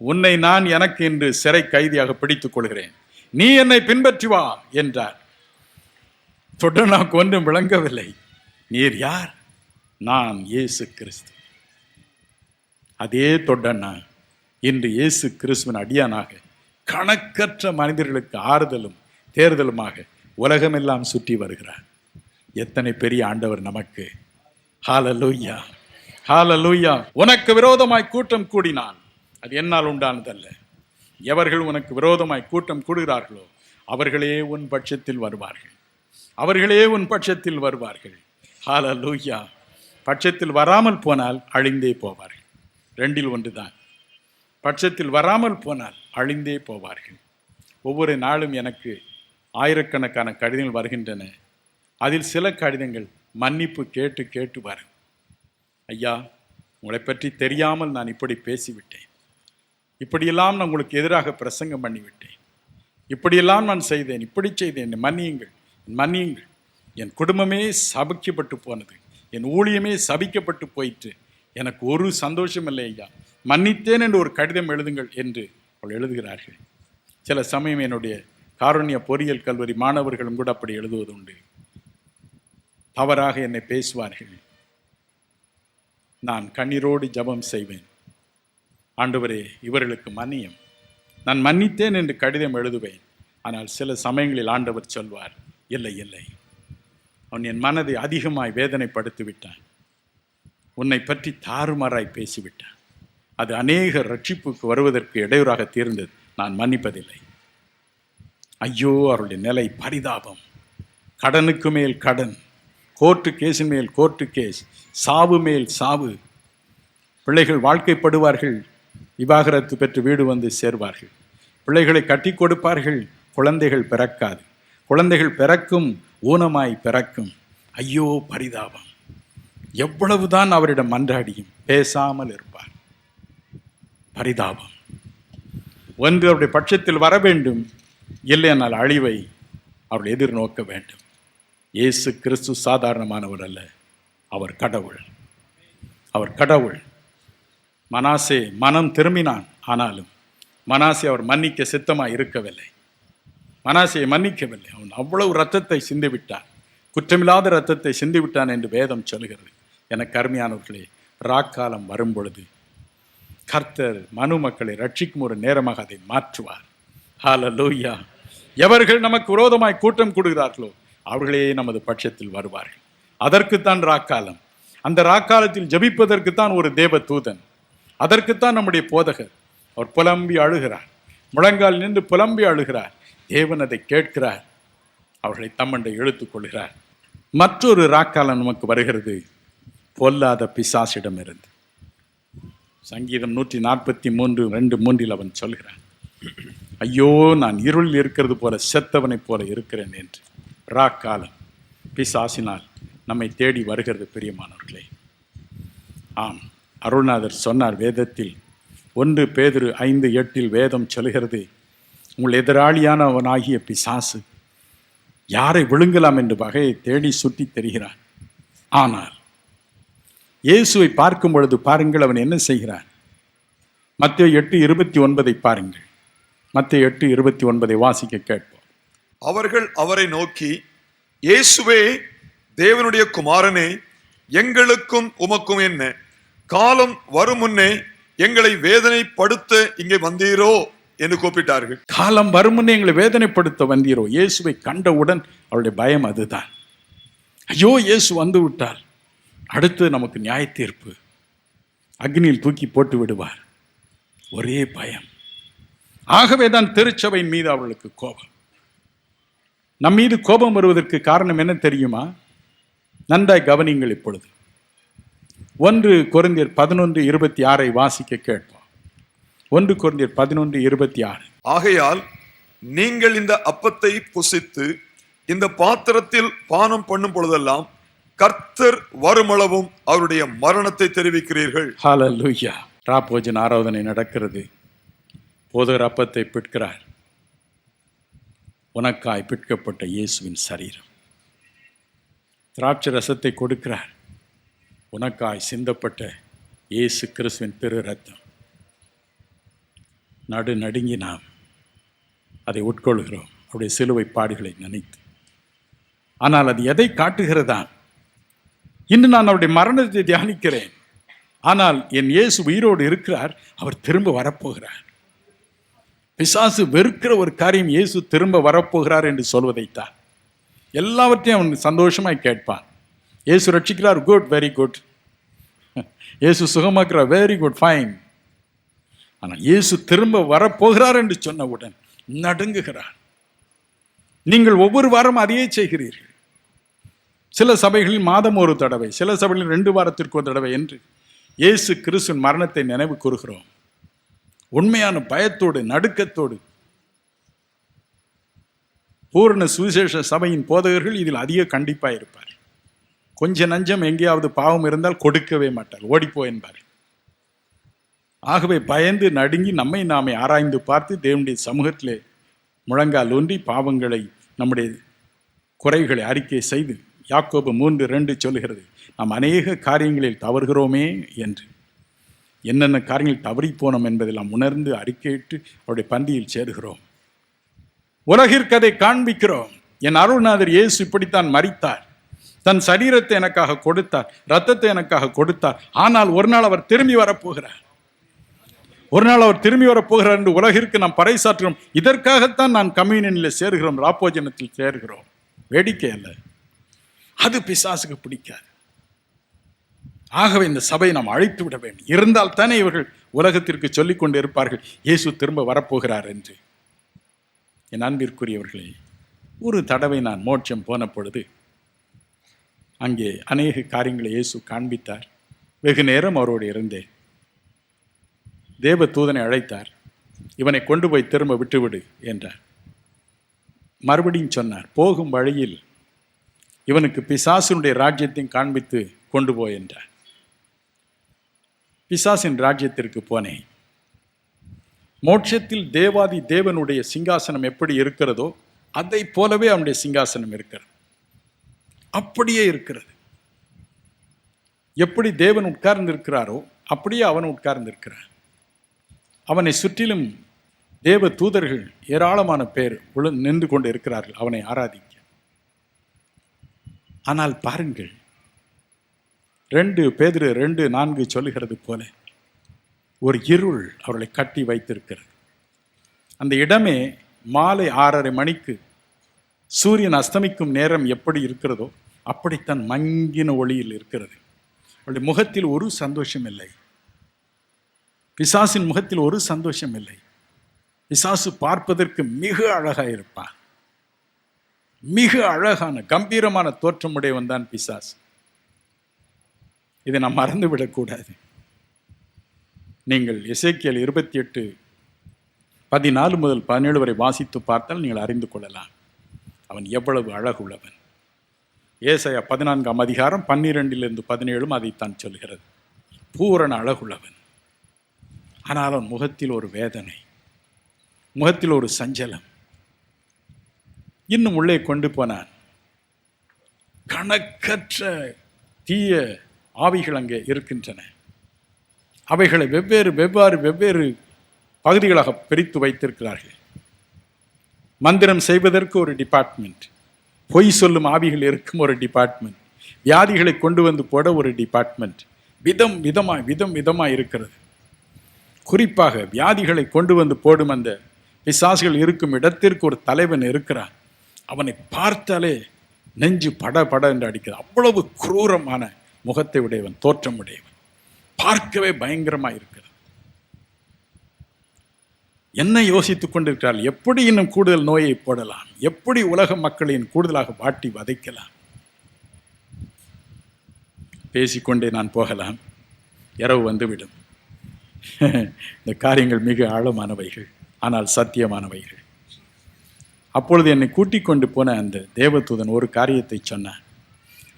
உன்னை நான் எனக்கு இன்று சிறை கைதியாக பிடித்துக் கொள்கிறேன், நீ என்னை பின்பற்றி வா என்றார். தொடனாக்கு ஒன்றும் விளங்கவில்லை. நீர் யார்? நான் இயேசு கிறிஸ்து. அதே தொடனா இன்று இயேசு கிறிஸ்துவின் அடியானாக கணக்கற்ற மனிதர்களுக்கு ஆறுதலும் தேர்தலுமாக உலகமெல்லாம் சுற்றி வருகிறார். எத்தனை பெரிய ஆண்டவர் நமக்கு! ஹல்லேலூயா, ஹல்லேலூயா. உனக்கு விரோதமாய் கூட்டம் கூடினான், அது என்னால் உண்டானதல்ல. எவர்கள் உனக்கு விரோதமாய் கூட்டம் கூடுகிறார்களோ அவர்களே உன் பட்சத்தில் வருவார்கள், அவர்களே உன் பட்சத்தில் வருவார்கள். ஹல்லேலூயா. பட்சத்தில் வராமல் போனால் அழிந்தே போவார்கள். 2 1 தான். பட்சத்தில் வராமல் போனால் அழிந்தே போவார்கள். ஒவ்வொரு நாளும் எனக்கு ஆயிரக்கணக்கான கடிதங்கள் வருகின்றன. அதில் சில கடிதங்கள் மன்னிப்பு கேட்டு கேட்டு வரும். ஐயா, உங்களை பற்றி தெரியாமல் நான் இப்படி பேசிவிட்டேன், இப்படியெல்லாம் நான் உங்களுக்கு எதிராக பிரசங்கம் பண்ணிவிட்டேன், இப்படியெல்லாம் நான் செய்தேன், இப்படி செய்தேன், மன்னியுங்கள், மன்னியுங்கள். என் குடும்பமே சபிக்கப்பட்டு போனது, என் ஊழியமே சபிக்கப்பட்டு போயிற்று, எனக்கு ஒரு சந்தோஷம் இல்லை ஐயா, மன்னித்தேன் என்று ஒரு கடிதம் எழுதுங்கள் என்று அவள் எழுதுகிறார்கள். சில சமயம் என்னுடைய காருண்ய பொறியியல் கல்லூரி மாணவர்களும் கூட அப்படி எழுதுவது உண்டு. தவறாக என்னை பேசுவார்கள். நான் கண்ணீரோடு ஜெபம் செய்வேன், ஆண்டவரே இவர்களுக்கு மன்னியும். நான் மன்னித்தேன் என்று கடிதம் எழுதுவேன். ஆனால் சில சமயங்களில் ஆண்டவர் சொல்வார், இல்லை இல்லை, அவன் என் மனதை அதிகமாய் வேதனைப்படுத்தி விட்டான், உன்னை பற்றி தாறுமாறாய் பேசிவிட்டான், அது அநேக ரட்சிப்புக்கு வருவதற்கு இடையூறாக தீர்ந்தது, நான் மன்னிப்பதில்லை. ஐயோ, அவருடைய நிலை பரிதாபம். கடனுக்கு மேல் கடன், கோர்ட்டு கேஸின் மேல் கோர்ட்டு கேஸ், சாவு மேல் சாவு. பிள்ளைகள் வாழ்க்கைப்படுவார்கள், விவாகரத்து பெற்று வீடு வந்து சேர்வார்கள். பிள்ளைகளை கட்டி கொடுப்பார்கள், குழந்தைகள் பிறக்காது. குழந்தைகள் பிறக்கும், ஊனமாய் பிறக்கும். ஐயோ பரிதாபம். எவ்வளவுதான் அவரிடம் மன்றாடியும் பேசாமல் இருப்பார். பரிதாபம். ஒன்று அவருடைய பட்சத்தில் வர வேண்டும், இல்லையானால் அழிவை அவர்கள் எதிர்நோக்க வேண்டும். இயேசு கிறிஸ்து சாதாரணமானவர் அல்ல, அவர் கடவுள், அவர் கடவுள். மனாசே மனம் திரும்பினான், ஆனாலும் மனாசே அவர் மன்னிக்க சித்தமாக இருக்கவில்லை. மனாசேயை மன்னிக்கவில்லை. அவன் அவ்வளவு இரத்தத்தை சிந்திவிட்டான், குற்றமில்லாத இரத்தத்தை சிந்திவிட்டான் என்று வேதம் சொல்கிறது. எனக்கு அருமையானவர்களே, ராக்காலம் வரும் பொழுது கர்த்தர் மனு மக்களை ரட்சிக்கும் ஒரு நேரமாக அதை மாற்றுவார். ஹல்லேலூயா. எவர்கள் நமக்கு விரோதமாய் கூட்டம் கூடுகிறார்களோ அவர்களே நமது பட்சத்தில் வருவார்கள். அதற்குத்தான் ராக்காலம். அந்த ராக்காலத்தில் ஜெபிப்பதற்குத்தான் ஒரு தேவ தூதன், அதற்குத்தான் நம்முடைய போதகர். அவர் புலம்பி அழுகிறார், முழங்கால் நின்று புலம்பி அழுகிறார். தேவன் அதை கேட்கிறார், அவர்களை தம்மண்டை இழுத்துக் கொள்கிறார். மற்றொரு ராக்காலம் நமக்கு வருகிறது, பொல்லாத பிசாசிடமிருந்து. சங்கீதம் 143 2 3 அவன் சொல்கிறான், ஐயோ நான் இருளில் இருக்கிறது போல செத்தவனைப் போல இருக்கிறேன் என்று. ராக்காலம் பிசாசினால் நம்மை தேடி வருகிறது பிரியமானவர்களே. ஆம், அருள்நாதர் சொன்னார் வேதத்தில், 1 பேதுரு 5:8 வேதம் சொல்கிறது, உங்கள் எதிராளியானவனாகிய பிசாசு யாரை விழுங்கலாம் என்று வகையை தேடி சுற்றி தெரிகிறான். ஆனால் இயேசுவை பார்க்கும் பொழுது பாருங்கள், அவன் என்ன செய்கிறான்? மத்தேயு 8:29 பாருங்கள். மத்தேயு 8:29 வாசிக்க கேட்போம். அவர்கள் அவரை நோக்கி, இயேசுவே, தேவனுடைய குமாரனே, எங்களுக்கும் உமக்கும் என்ன? காலம் வரும் முன்னே எங்களை வேதனைப்படுத்த இங்கே வந்தீரோ என்று கூப்பிட்டார்கள். காலம் வரும் முன்னே எங்களை வேதனைப்படுத்த வந்தீரோ? இயேசுவை கண்டவுடன் அவருடைய பயம் அதுதான். ஐயோ, இயேசு வந்து விட்டால் அடுத்து நமக்கு நியாய தீர்ப்பு, அக்னியில் தூக்கி போட்டு விடுவார். ஒரே பயம். ஆகவே தான் திருச்சபையின் மீது அவர்களுக்கு கோபம். நம் மீது கோபம் வருவதற்கு காரணம் என்ன தெரியுமா? நன்றாய் கவனிங்கள். இப்பொழுது 1 கொரிந்தியர் 11:26 வாசிக்க கேட்போம். 1 கொரிந்தியர் 11:26. ஆகையால் நீங்கள் இந்த அப்பத்தை புசித்து இந்த பாத்திரத்தில் பானம் பண்ணும் பொழுதெல்லாம் கர்த்தர் வருமளவும் அவருடைய மரணத்தை தெரிவிக்கிறீர்கள். ஹல்லேலூயா. ராப்போஜன ஆராதனை நடக்கிறது. போதகர் அப்பத்தை பிட்கிறார். உனக்காய் பிட்கப்பட்ட இயேசுவின் சரீரம். திராட்சை ரசத்தை கொடுக்கிறார். உனக்காய் சிந்தப்பட்ட இயேசு கிறிஸ்துவின் திரு ரத்தம். நடுங்கி நாம் அதை உட்கொள்கிறோம், அவருடைய சிலுவை பாடுகளை நினைத்து. ஆனால் அது எதை காட்டுகிறதா? இன்று நான் அவருடைய மரணத்தை தியானிக்கிறேன், ஆனால் என் இயேசு உயிரோடு இருக்கிறார், அவர் திரும்ப வரப்போகிறார். பிசாசு வெறுக்கிற ஒரு காரியம் இயேசு திரும்ப வரப்போகிறார் என்று சொல்வதைத்தான். எல்லாவற்றையும் அவன் சந்தோஷமாய் கேட்பான். இயேசு ரட்சிக்கிறார், குட், வெரி குட். இயேசு சுகமாக்குறார், வெரி குட், ஃபைன். ஆனால் இயேசு திரும்ப வரப்போகிறார் என்று சொன்னவுடன் நடுங்குகிறார். நீங்கள் ஒவ்வொரு வாரம் அதையே செய்கிறீர்கள். சில சபைகளில் மாதம் ஒரு தடவை, சில சபைகளில் 2 வாரத்திற்கு ஒரு தடவை என்று இயேசு கிறிஸ்துவின் மரணத்தை நினைவு கூறுகிறோம். உண்மையான பயத்தோடு, நடுக்கத்தோடு. பூரண சுவிசேஷ சபையின் போதகர்கள் இதில் அதிக கண்டிப்பாக இருப்பார். கொஞ்ச நஞ்சம் எங்கேயாவது பாவம் இருந்தால் கொடுக்கவே மாட்டார், ஓடிப்போ என்பார். ஆகவே பயந்து நடுங்கி நம்மை நாமே ஆராய்ந்து பார்த்து தேவனுடைய சமூகத்திலே முழங்கால் ஊன்றி பாவங்களை, நம்முடைய குறைகளை அறிக்கை செய்து, யாக்கோபு 3:2 சொல்கிறது, நாம் அநேக காரியங்களில் தவறுகிறோமே என்று. என்னென்ன காரியங்கள் தவறி போனோம் என்பதை நாம் உணர்ந்து அறிக்கையிட்டு அவருடைய பந்தியில் சேருகிறோம். உலகிற்கு அதை காண்பிக்கிறோம். என் அருள்நாதர் இயேசு இப்படித்தான் மரித்தார், தன் சரீரத்தை எனக்காக கொடுத்தார், இரத்தத்தை எனக்காக கொடுத்தார். ஆனால் ஒரு நாள் அவர் திரும்பி வரப்போகிறார். ஒரு நாள் அவர் திரும்பி வரப்போகிறார் என்று உலகிற்கு நாம் பறைசாற்றுகிறோம். இதற்காகத்தான் நான் கம்யூனியனில் சேருகிறோம், ராப்போஜனத்தில் சேருகிறோம். வேடிக்கை அல்ல, அது பிசாசுக்கு பிடிக்காது. ஆகவே இந்த சபையை நாம் அழைத்து விட வேண்டும். இருந்தால் தானே இவர்கள் உலகத்திற்கு சொல்லிக் கொண்டு இருப்பார்கள், இயேசு திரும்ப வரப்போகிறார் என்று. என் அன்பிற்குரியவர்களே, ஒரு தடவை நான் மோட்சம் போன பொழுது அங்கே அநேக காரியங்களை இயேசு காண்பித்தார். வெகு நேரம் அவரோடு இருந்தேன். தேவ தூதனை அழைத்தார். இவனை கொண்டு போய் திரும்ப விட்டுவிடு என்றார். மறுபடியும் சொன்னார், போகும் வழியில் இவனுக்கு பிசாசினுடைய ராஜ்யத்தையும் காண்பித்து கொண்டு போய் என்றார். பிசாசின் ராஜ்யத்திற்கு போனேன். மோட்சத்தில் தேவாதி தேவனுடைய சிங்காசனம் எப்படி இருக்கிறதோ அதை போலவே அவனுடைய சிங்காசனம் இருக்கிறது. அப்படியே இருக்கிறது. எப்படி தேவன் உட்கார்ந்து இருக்கிறாரோ அப்படியே அவன் உட்கார்ந்து இருக்கிறான். அவனை சுற்றிலும் தேவ தூதர்கள் ஏராளமான பேர் நின்று கொண்டு இருக்கிறார்கள் அவனை ஆராதிக்க. ஆனால் பாருங்கள், 2 பேதுரு 2:4 சொல்லுகிறது போல ஒரு இருள் அவர்களை கட்டி வைத்திருக்கிறது. அந்த இடமே மாலை 6:30 மணிக்கு சூரியன் அஸ்தமிக்கும் நேரம் எப்படி இருக்கிறதோ அப்படித்தான் மங்கின ஒளியில் இருக்கிறது. அவருடைய முகத்தில் ஒரு சந்தோஷம் இல்லை. பிசாசின் முகத்தில் ஒரு சந்தோஷம் இல்லை. பிசாசு பார்ப்பதற்கு மிக அழகாக இருப்பான். மிக அழகான கம்பீரமான தோற்றமுடையவன் தான் பிசாசு. இதை நாம் மறந்துவிடக்கூடாது. நீங்கள் எசேக்கியேல் 28:14 முதல் 17 வரை வாசித்து பார்த்தால் நீங்கள் அறிந்து கொள்ளலாம் அவன் எவ்வளவு அழகுள்ளவன். ஏசாயா 14:12-17 அதைத்தான் சொல்கிறது. பூரண அழகுள்ளவன். ஆனால் அவன் முகத்தில் ஒரு வேதனை, முகத்தில் ஒரு சஞ்சலம். இன்னும் உள்ளே கொண்டு போனான். கணக்கற்ற தீய ஆவிகள் அங்கே இருக்கின்றன. அவைகளை வெவ்வேறு பகுதிகளாக பிரித்து வைத்திருக்கிறார்கள். மந்திரம் செய்வதற்கு ஒரு டிபார்ட்மெண்ட், பொய் சொல்லும் ஆவிகள் இருக்கும் ஒரு டிபார்ட்மெண்ட், வியாதிகளை கொண்டு வந்து போட ஒரு டிபார்ட்மெண்ட், விதமாய் இருக்கிறது. குறிப்பாக வியாதிகளை கொண்டு வந்து போடும் அந்த பிசாசுகள் இருக்கும் இடத்திற்கு ஒரு தலைவன் இருக்கிறான். அவனை பார்த்தாலே நெஞ்சு பட என்று அடிக்கிறது. அவ்வளவு குரூரமான முகத்தை உடையவன், தோற்றம் உடையவன், பார்க்கவே பயங்கரமாக இருக்கிறது. என்ன யோசித்துக் கொண்டிருக்கிறாள்? எப்படி இன்னும் கூடுதல் நோயை போடலாம், எப்படி உலக மக்களின் கூடுதலாக வாட்டி வதைக்கலாம். பேசிக்கொண்டே நான் போகலாம், இரவு வந்துவிடும். இந்த காரியங்கள் மிக ஆழமானவைகள், ஆனால் சத்தியமானவைகள். அப்பொழுது என்னை கூட்டிக் கொண்டு போன அந்த தேவதூதன் ஒரு காரியத்தை சொன்னான்.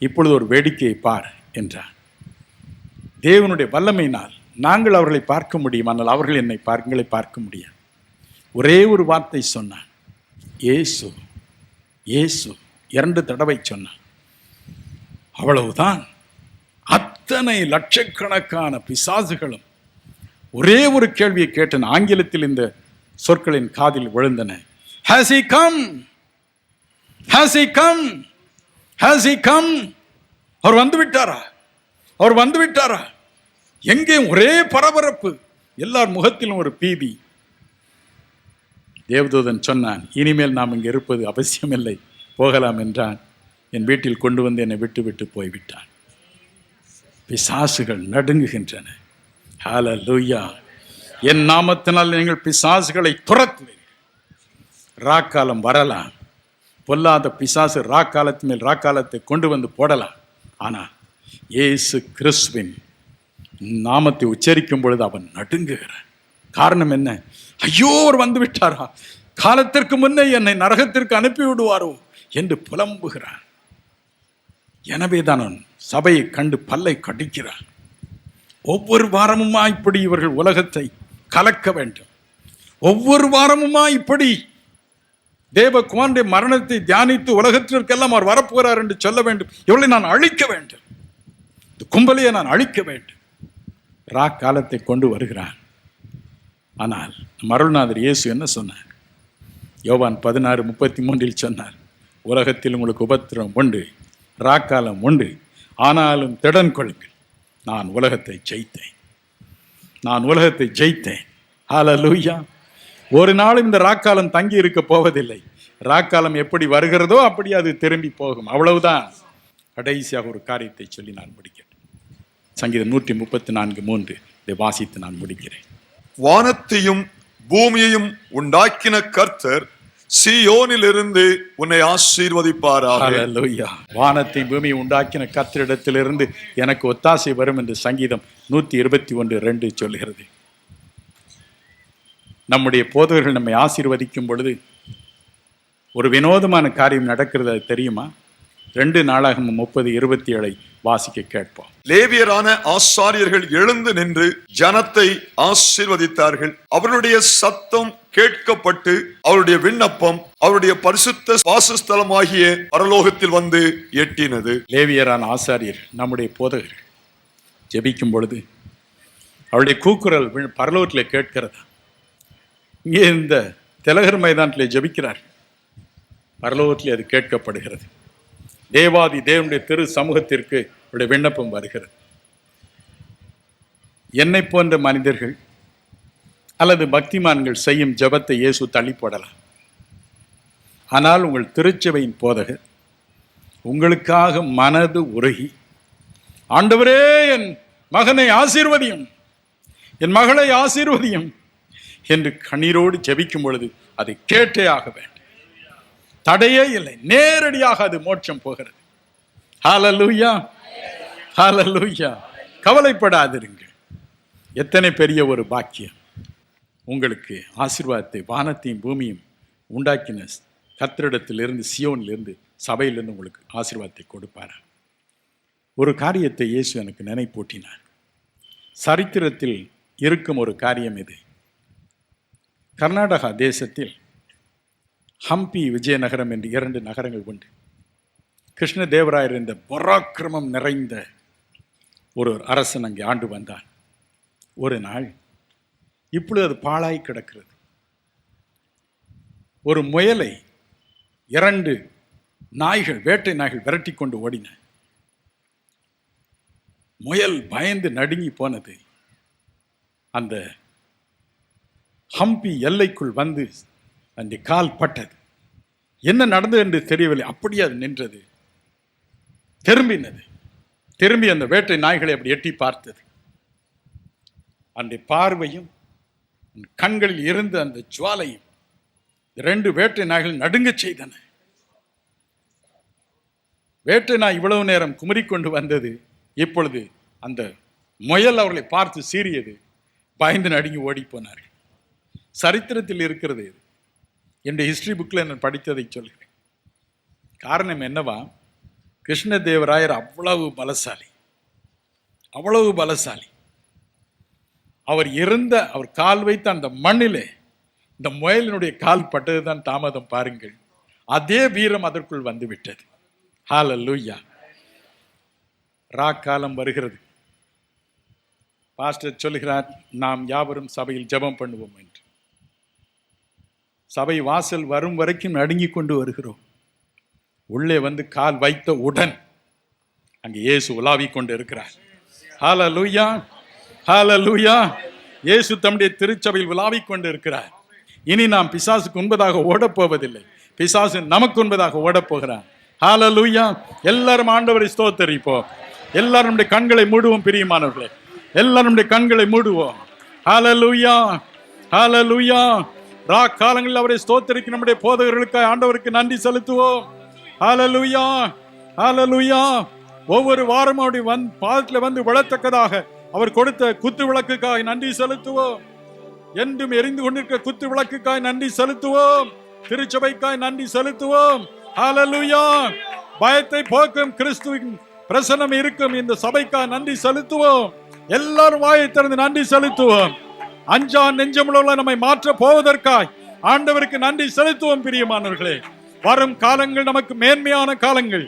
இப்பொழுது ஒரு வேடிக்கையை பார் என்றான். தேவனுடைய வல்லமையினால் நாங்கள் அவர்களை பார்க்க முடியும், ஆனால் அவர்கள் எங்களை பார்க்க முடியாது. ஒரே ஒரு வார்த்தை சொன்னான், இயேசு இயேசு 2 தடவை சொன்னான். அவ்வளவுதான். அத்தனை லட்சக்கணக்கான பிசாசுகளும் ஒரே ஒரு கேள்வியை கேட்டன. ஆங்கிலத்தில் இந்த சொற்களின் காதில் விழுந்தன. Has he come? Has he come? Has he come? அவர் வந்து விட்டாரா? அவர் வந்து விட்டாரா? எங்கே ஒரே பரபரப்பு, எல்லார் முகத்திலும் ஒரு பீதி. தேவதூதன் சொன்னான், இனிமேல் நாம் இங்கே இருப்பது அவசியமில்லை, போகலாம் என்றான். என் வீட்டில் கொண்டு வந்து என்னை விட்டு போய்விட்டான். பிசாசுகள் நடுங்குகின்றன. ஹல்லேலூயா. என் நாமத்தினால் நீங்கள் பிசாசுகளை துரத்துவீர்கள். ராக்காலம் வரலாம், பொல்லாத பிசாசு ராக்காலத்து மேல் ராக்காலத்தை கொண்டு வந்து போடலாம். ஆனால் இயேசு கிறிஸ்துவின் நாமத்தை உச்சரிக்கும் பொழுது அவன் நடுங்குகிறான். காரணம் என்ன? ஐயோ, அவர் வந்து விட்டாரா, காலத்திற்கு முன்னே என்னை நரகத்திற்கு அனுப்பி விடுவாரோ என்று புலம்புகிறான். எனவே தான் அவன் சபையை கண்டு பல்லை கடிக்கிறான். ஒவ்வொரு வாரமுமா இப்படி இவர்கள் உலகத்தை கலக்க வேண்டும், ஒவ்வொரு வாரமுமா இப்படி தேவகுமாரனுடைய மரணத்தை தியானித்து உலகத்திற்கெல்லாம் அவர் வரப்போகிறார் என்று சொல்ல வேண்டும். இவளை நான் அழிக்க வேண்டும், இந்த கும்பலையை நான் அழிக்க வேண்டும். ரா காலத்தை கொண்டு வருகிறான். ஆனால் அருள்நாதர் இயேசு என்ன சொன்னார்? யோவான் 16:33 சொன்னார், உலகத்தில் உங்களுக்கு உபத்திரம் உண்டு, ராக்காலம் உண்டு, ஆனாலும் திடன் கொள்ளுங்கள், நான் உலகத்தை ஜெயித்தேன், நான் உலகத்தை ஜெயித்தேன். ஹல்லேலூயா. ஒரு நாளும் இந்த ராக்காலம் தங்கி இருக்க போவதில்லை. ராக்காலம் எப்படி வருகிறதோ அப்படி அது திரும்பி போகும், அவ்வளவுதான். கடைசியாக ஒரு காரியத்தை சொல்லி நான் முடிக்கிறேன். சங்கீதம் 134:3 இதை வாசித்து நான் முடிக்கிறேன். வானத்தையும் பூமியையும் உண்டாக்கின கர்த்தர் சீயோனிலிருந்து உன்னை ஆசீர்வதிப்பாராக. ஹல்லேலூயா. வானத்தை பூமியை உண்டாக்கின கர்த்தரிடத்திலிருந்து எனக்கு ஒத்தாசை வரும் என்று சங்கீதம் 121:2 சொல்கிறது. நம்முடைய போதகர்கள் நம்மை ஆசீர்வதிக்கும் பொழுது ஒரு வினோதமான காரியம் நடக்கிறது, அது தெரியுமா? 2 நாளாகமம் 30:27 வாசிக்க கேட்போம். லேவியரான ஆசாரியர்கள் எழுந்து நின்று ஜனத்தை ஆசீர்வதித்தார்கள். அவருடைய சத்தம் கேட்கப்பட்டு அவருடைய விண்ணப்பம் அவருடைய பரிசுத்த வாசஸ்தலமாகிய பரலோகத்தில் வந்து எட்டினது. லேவியரான ஆசாரியர்கள், நம்முடைய போதகர்கள் ஜெபிக்கும் பொழுது அவருடைய கூக்குரல் பரலோகத்தில் கேட்கிறதா? இங்கே இந்த திலகர் மைதானத்திலே ஜெபிக்கிறார், பரலோகத்திலே அது கேட்கப்படுகிறது. தேவாதி தேவனுடைய திரு சமூகத்திற்கு அவருடைய விண்ணப்பம் வருகிறது. என்னை போன்ற மனிதர்கள் அல்லது பக்திமான்கள் செய்யும் ஜெபத்தை இயேசு தள்ளி போடலாம். ஆனால் உங்கள் திருச்சபையின் போதகர் உங்களுக்காக மனது உருகி, ஆண்டவரே என் மகனை ஆசீர்வதியும், என் மகளை ஆசீர்வதியும் என்று கண்ணீரோடு ஜெபிக்கும் பொழுது அதை கேட்டே ஆக வேண்டும். தடையே இல்லை, நேரடியாக அது மோட்சம் போகிறது. ஹல்லேலூயா, ஹல்லேலூயா. கவலைப்படாதிருங்கள். எத்தனை பெரிய ஒரு பாக்கியம். உங்களுக்கு ஆசீர்வாதத்தை வானத்தையும் பூமியும் உண்டாக்கின கர்த்தரிடத்திலிருந்து, சியோனிலிருந்து, சபையிலிருந்து உங்களுக்கு ஆசீர்வாதத்தை கொடுப்பார். ஒரு காரியத்தை இயேசு எனக்கு நினைப்பூட்டினார். சரித்திரத்தில் இருக்கும் ஒரு காரியம் இது. கர்நாடகா தேசத்தில் ஹம்பி விஜயநகரம் என்று 2 நகரங்கள் உண்டு. கிருஷ்ணதேவராயர் என்ற பராக்கிரமம் நிறைந்த ஒரு அரசன் அங்கே ஆண்டு வந்தான். ஒரு நாள் இப்பொழுது அது பாழாய் கிடக்கிறது. ஒரு முயலை 2 நாய்கள், வேட்டை நாய்கள் விரட்டி கொண்டு ஓடின. முயல் பயந்து நடுங்கி போனது. அந்த ஹம்பி எல்லைக்குள் வந்து அந்த கால் பட்டது. என்ன நடந்தது என்று தெரியவில்லை. அப்படியே அது நின்றது, திரும்பி அந்த வேட்டை நாய்களை அப்படி எட்டி பார்த்தது. அந்த பார்வையும் கண்களில் இருந்த அந்த ஜுவாலையும் 2 வேட்டை நாய்கள் நடுங்க செய்தன. வேட்டை நாய் இவ்வளவு நேரம் குமரிக்கொண்டு வந்தது. இப்பொழுது அந்த முயல் அவர்களை பார்த்து சீறியது. பயந்து நடுங்கி ஓடி போனார்கள். சரித்திரத்தில் இருக்கிறது. இது என்னுடைய ஹிஸ்டரி புக்கில் நான் படித்ததை சொல்கிறேன். காரணம் என்னவா, கிருஷ்ணதேவராயர் அவ்வளவு பலசாலி. அவர் கால் வைத்த அந்த மண்ணிலே இந்த முயலினுடைய கால் பட்டதுதான் தாமதம். பாருங்கள், அதே வீரம் அதற்குள் வந்து விட்டது. ஹல்லேலூயா. ராக்காலம் வருகிறது. பாஸ்டர் சொல்கிறார், நாம் யாவரும் சபையில் ஜெபம் பண்ணுவோம் என்று. சபை வாசல் வரும் வரைக்கும் நடுங்கிக் கொண்டு வருகிறோம். உள்ளே வந்து கால் வைத்த உடன் அங்கே இயேசு உலாவிக் கொண்டு இருக்கிறார். ஹல்லேலூயா, ஹல்லேலூயா. இயேசு தம்முடைய திருச்சபையில் உலாவிக் கொண்டு இருக்கிறார். இனி நாம் பிசாசுக்கு உண்பதாக ஓடப் போவதில்லை. பிசாசு நமக்கு உண்பதாக ஓடப் போகிறான். ஹல்லேலூயா. எல்லாரும் ஆண்டவரை ஸ்தோத்தரிப்போம். எல்லாரும் நம்முடைய கண்களை மூடுவோம். பிரியமானவர்களே, எல்லாரும் நம்முடைய கண்களை மூடுவோம். ஹல்லேலூயா, ஹல்லேலூயா. காலங்களில் அவரை ஸ்தோத்தரிக்க நம்முடைய போதகர்களுக்காக ஆண்டவருக்கு நன்றி செலுத்துவோம். ஹல்லேலூயா, ஹல்லேலூயா. ஒவ்வொரு வாரம் அவருடைய பாதத்தில் வந்து விழத்தக்கதாக அவர் கொடுத்த குத்து விளக்குக்காக நன்றி செலுத்துவோம். என்றும் எரிந்து கொண்டிருக்க குத்து விளக்குக்காய் நன்றி செலுத்துவோம். திருச்சபைக்காய் நன்றி செலுத்துவோம். ஹல்லேலூயா. பயத்தை போக்கும் கிறிஸ்துவின் பிரசன்னம் இருக்கும் இந்த சபைக்காய் நன்றி செலுத்துவோம். எல்லாரும் வாயை திறந்து நன்றி செலுத்துவோம். அஞ்சா நெஞ்சமுள்ள நம்மை மாற்ற போவதற்காய் ஆண்டவருக்கு நன்றி செலுத்துவோம். பிரியமானவர்களே, வரும் காலங்கள் நமக்கு மேன்மையான காலங்கள்,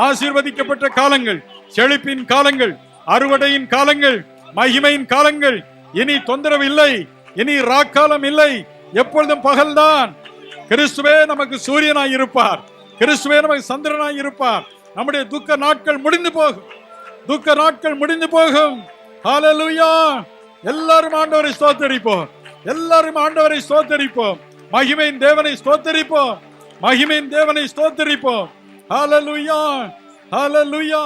ஆசீர்வதிக்கப்பட்ட காலங்கள், செழிப்பின் காலங்கள், அறுவடையின் காலங்கள், மகிமையின் காலங்கள். இனி தொந்தரவு இல்லை, இனி ராக்காலம் இல்லை, எப்பொழுதும் பகல்தான். கிறிஸ்துவே நமக்கு சூரியனாய் இருப்பார், கிறிஸ்துவே நமக்கு சந்திரனாய் இருப்பார். நம்முடைய துக்க நாட்கள் முடிந்து போகும். ஹல்லேலூயா. எல்லாரும் ஆண்டவரை ஸ்தோத்தரிப்போம். மகிமையின் தேவனை ஸ்தோத்தரிப்போம். ஹல்லேலூயா, ஹல்லேலூயா.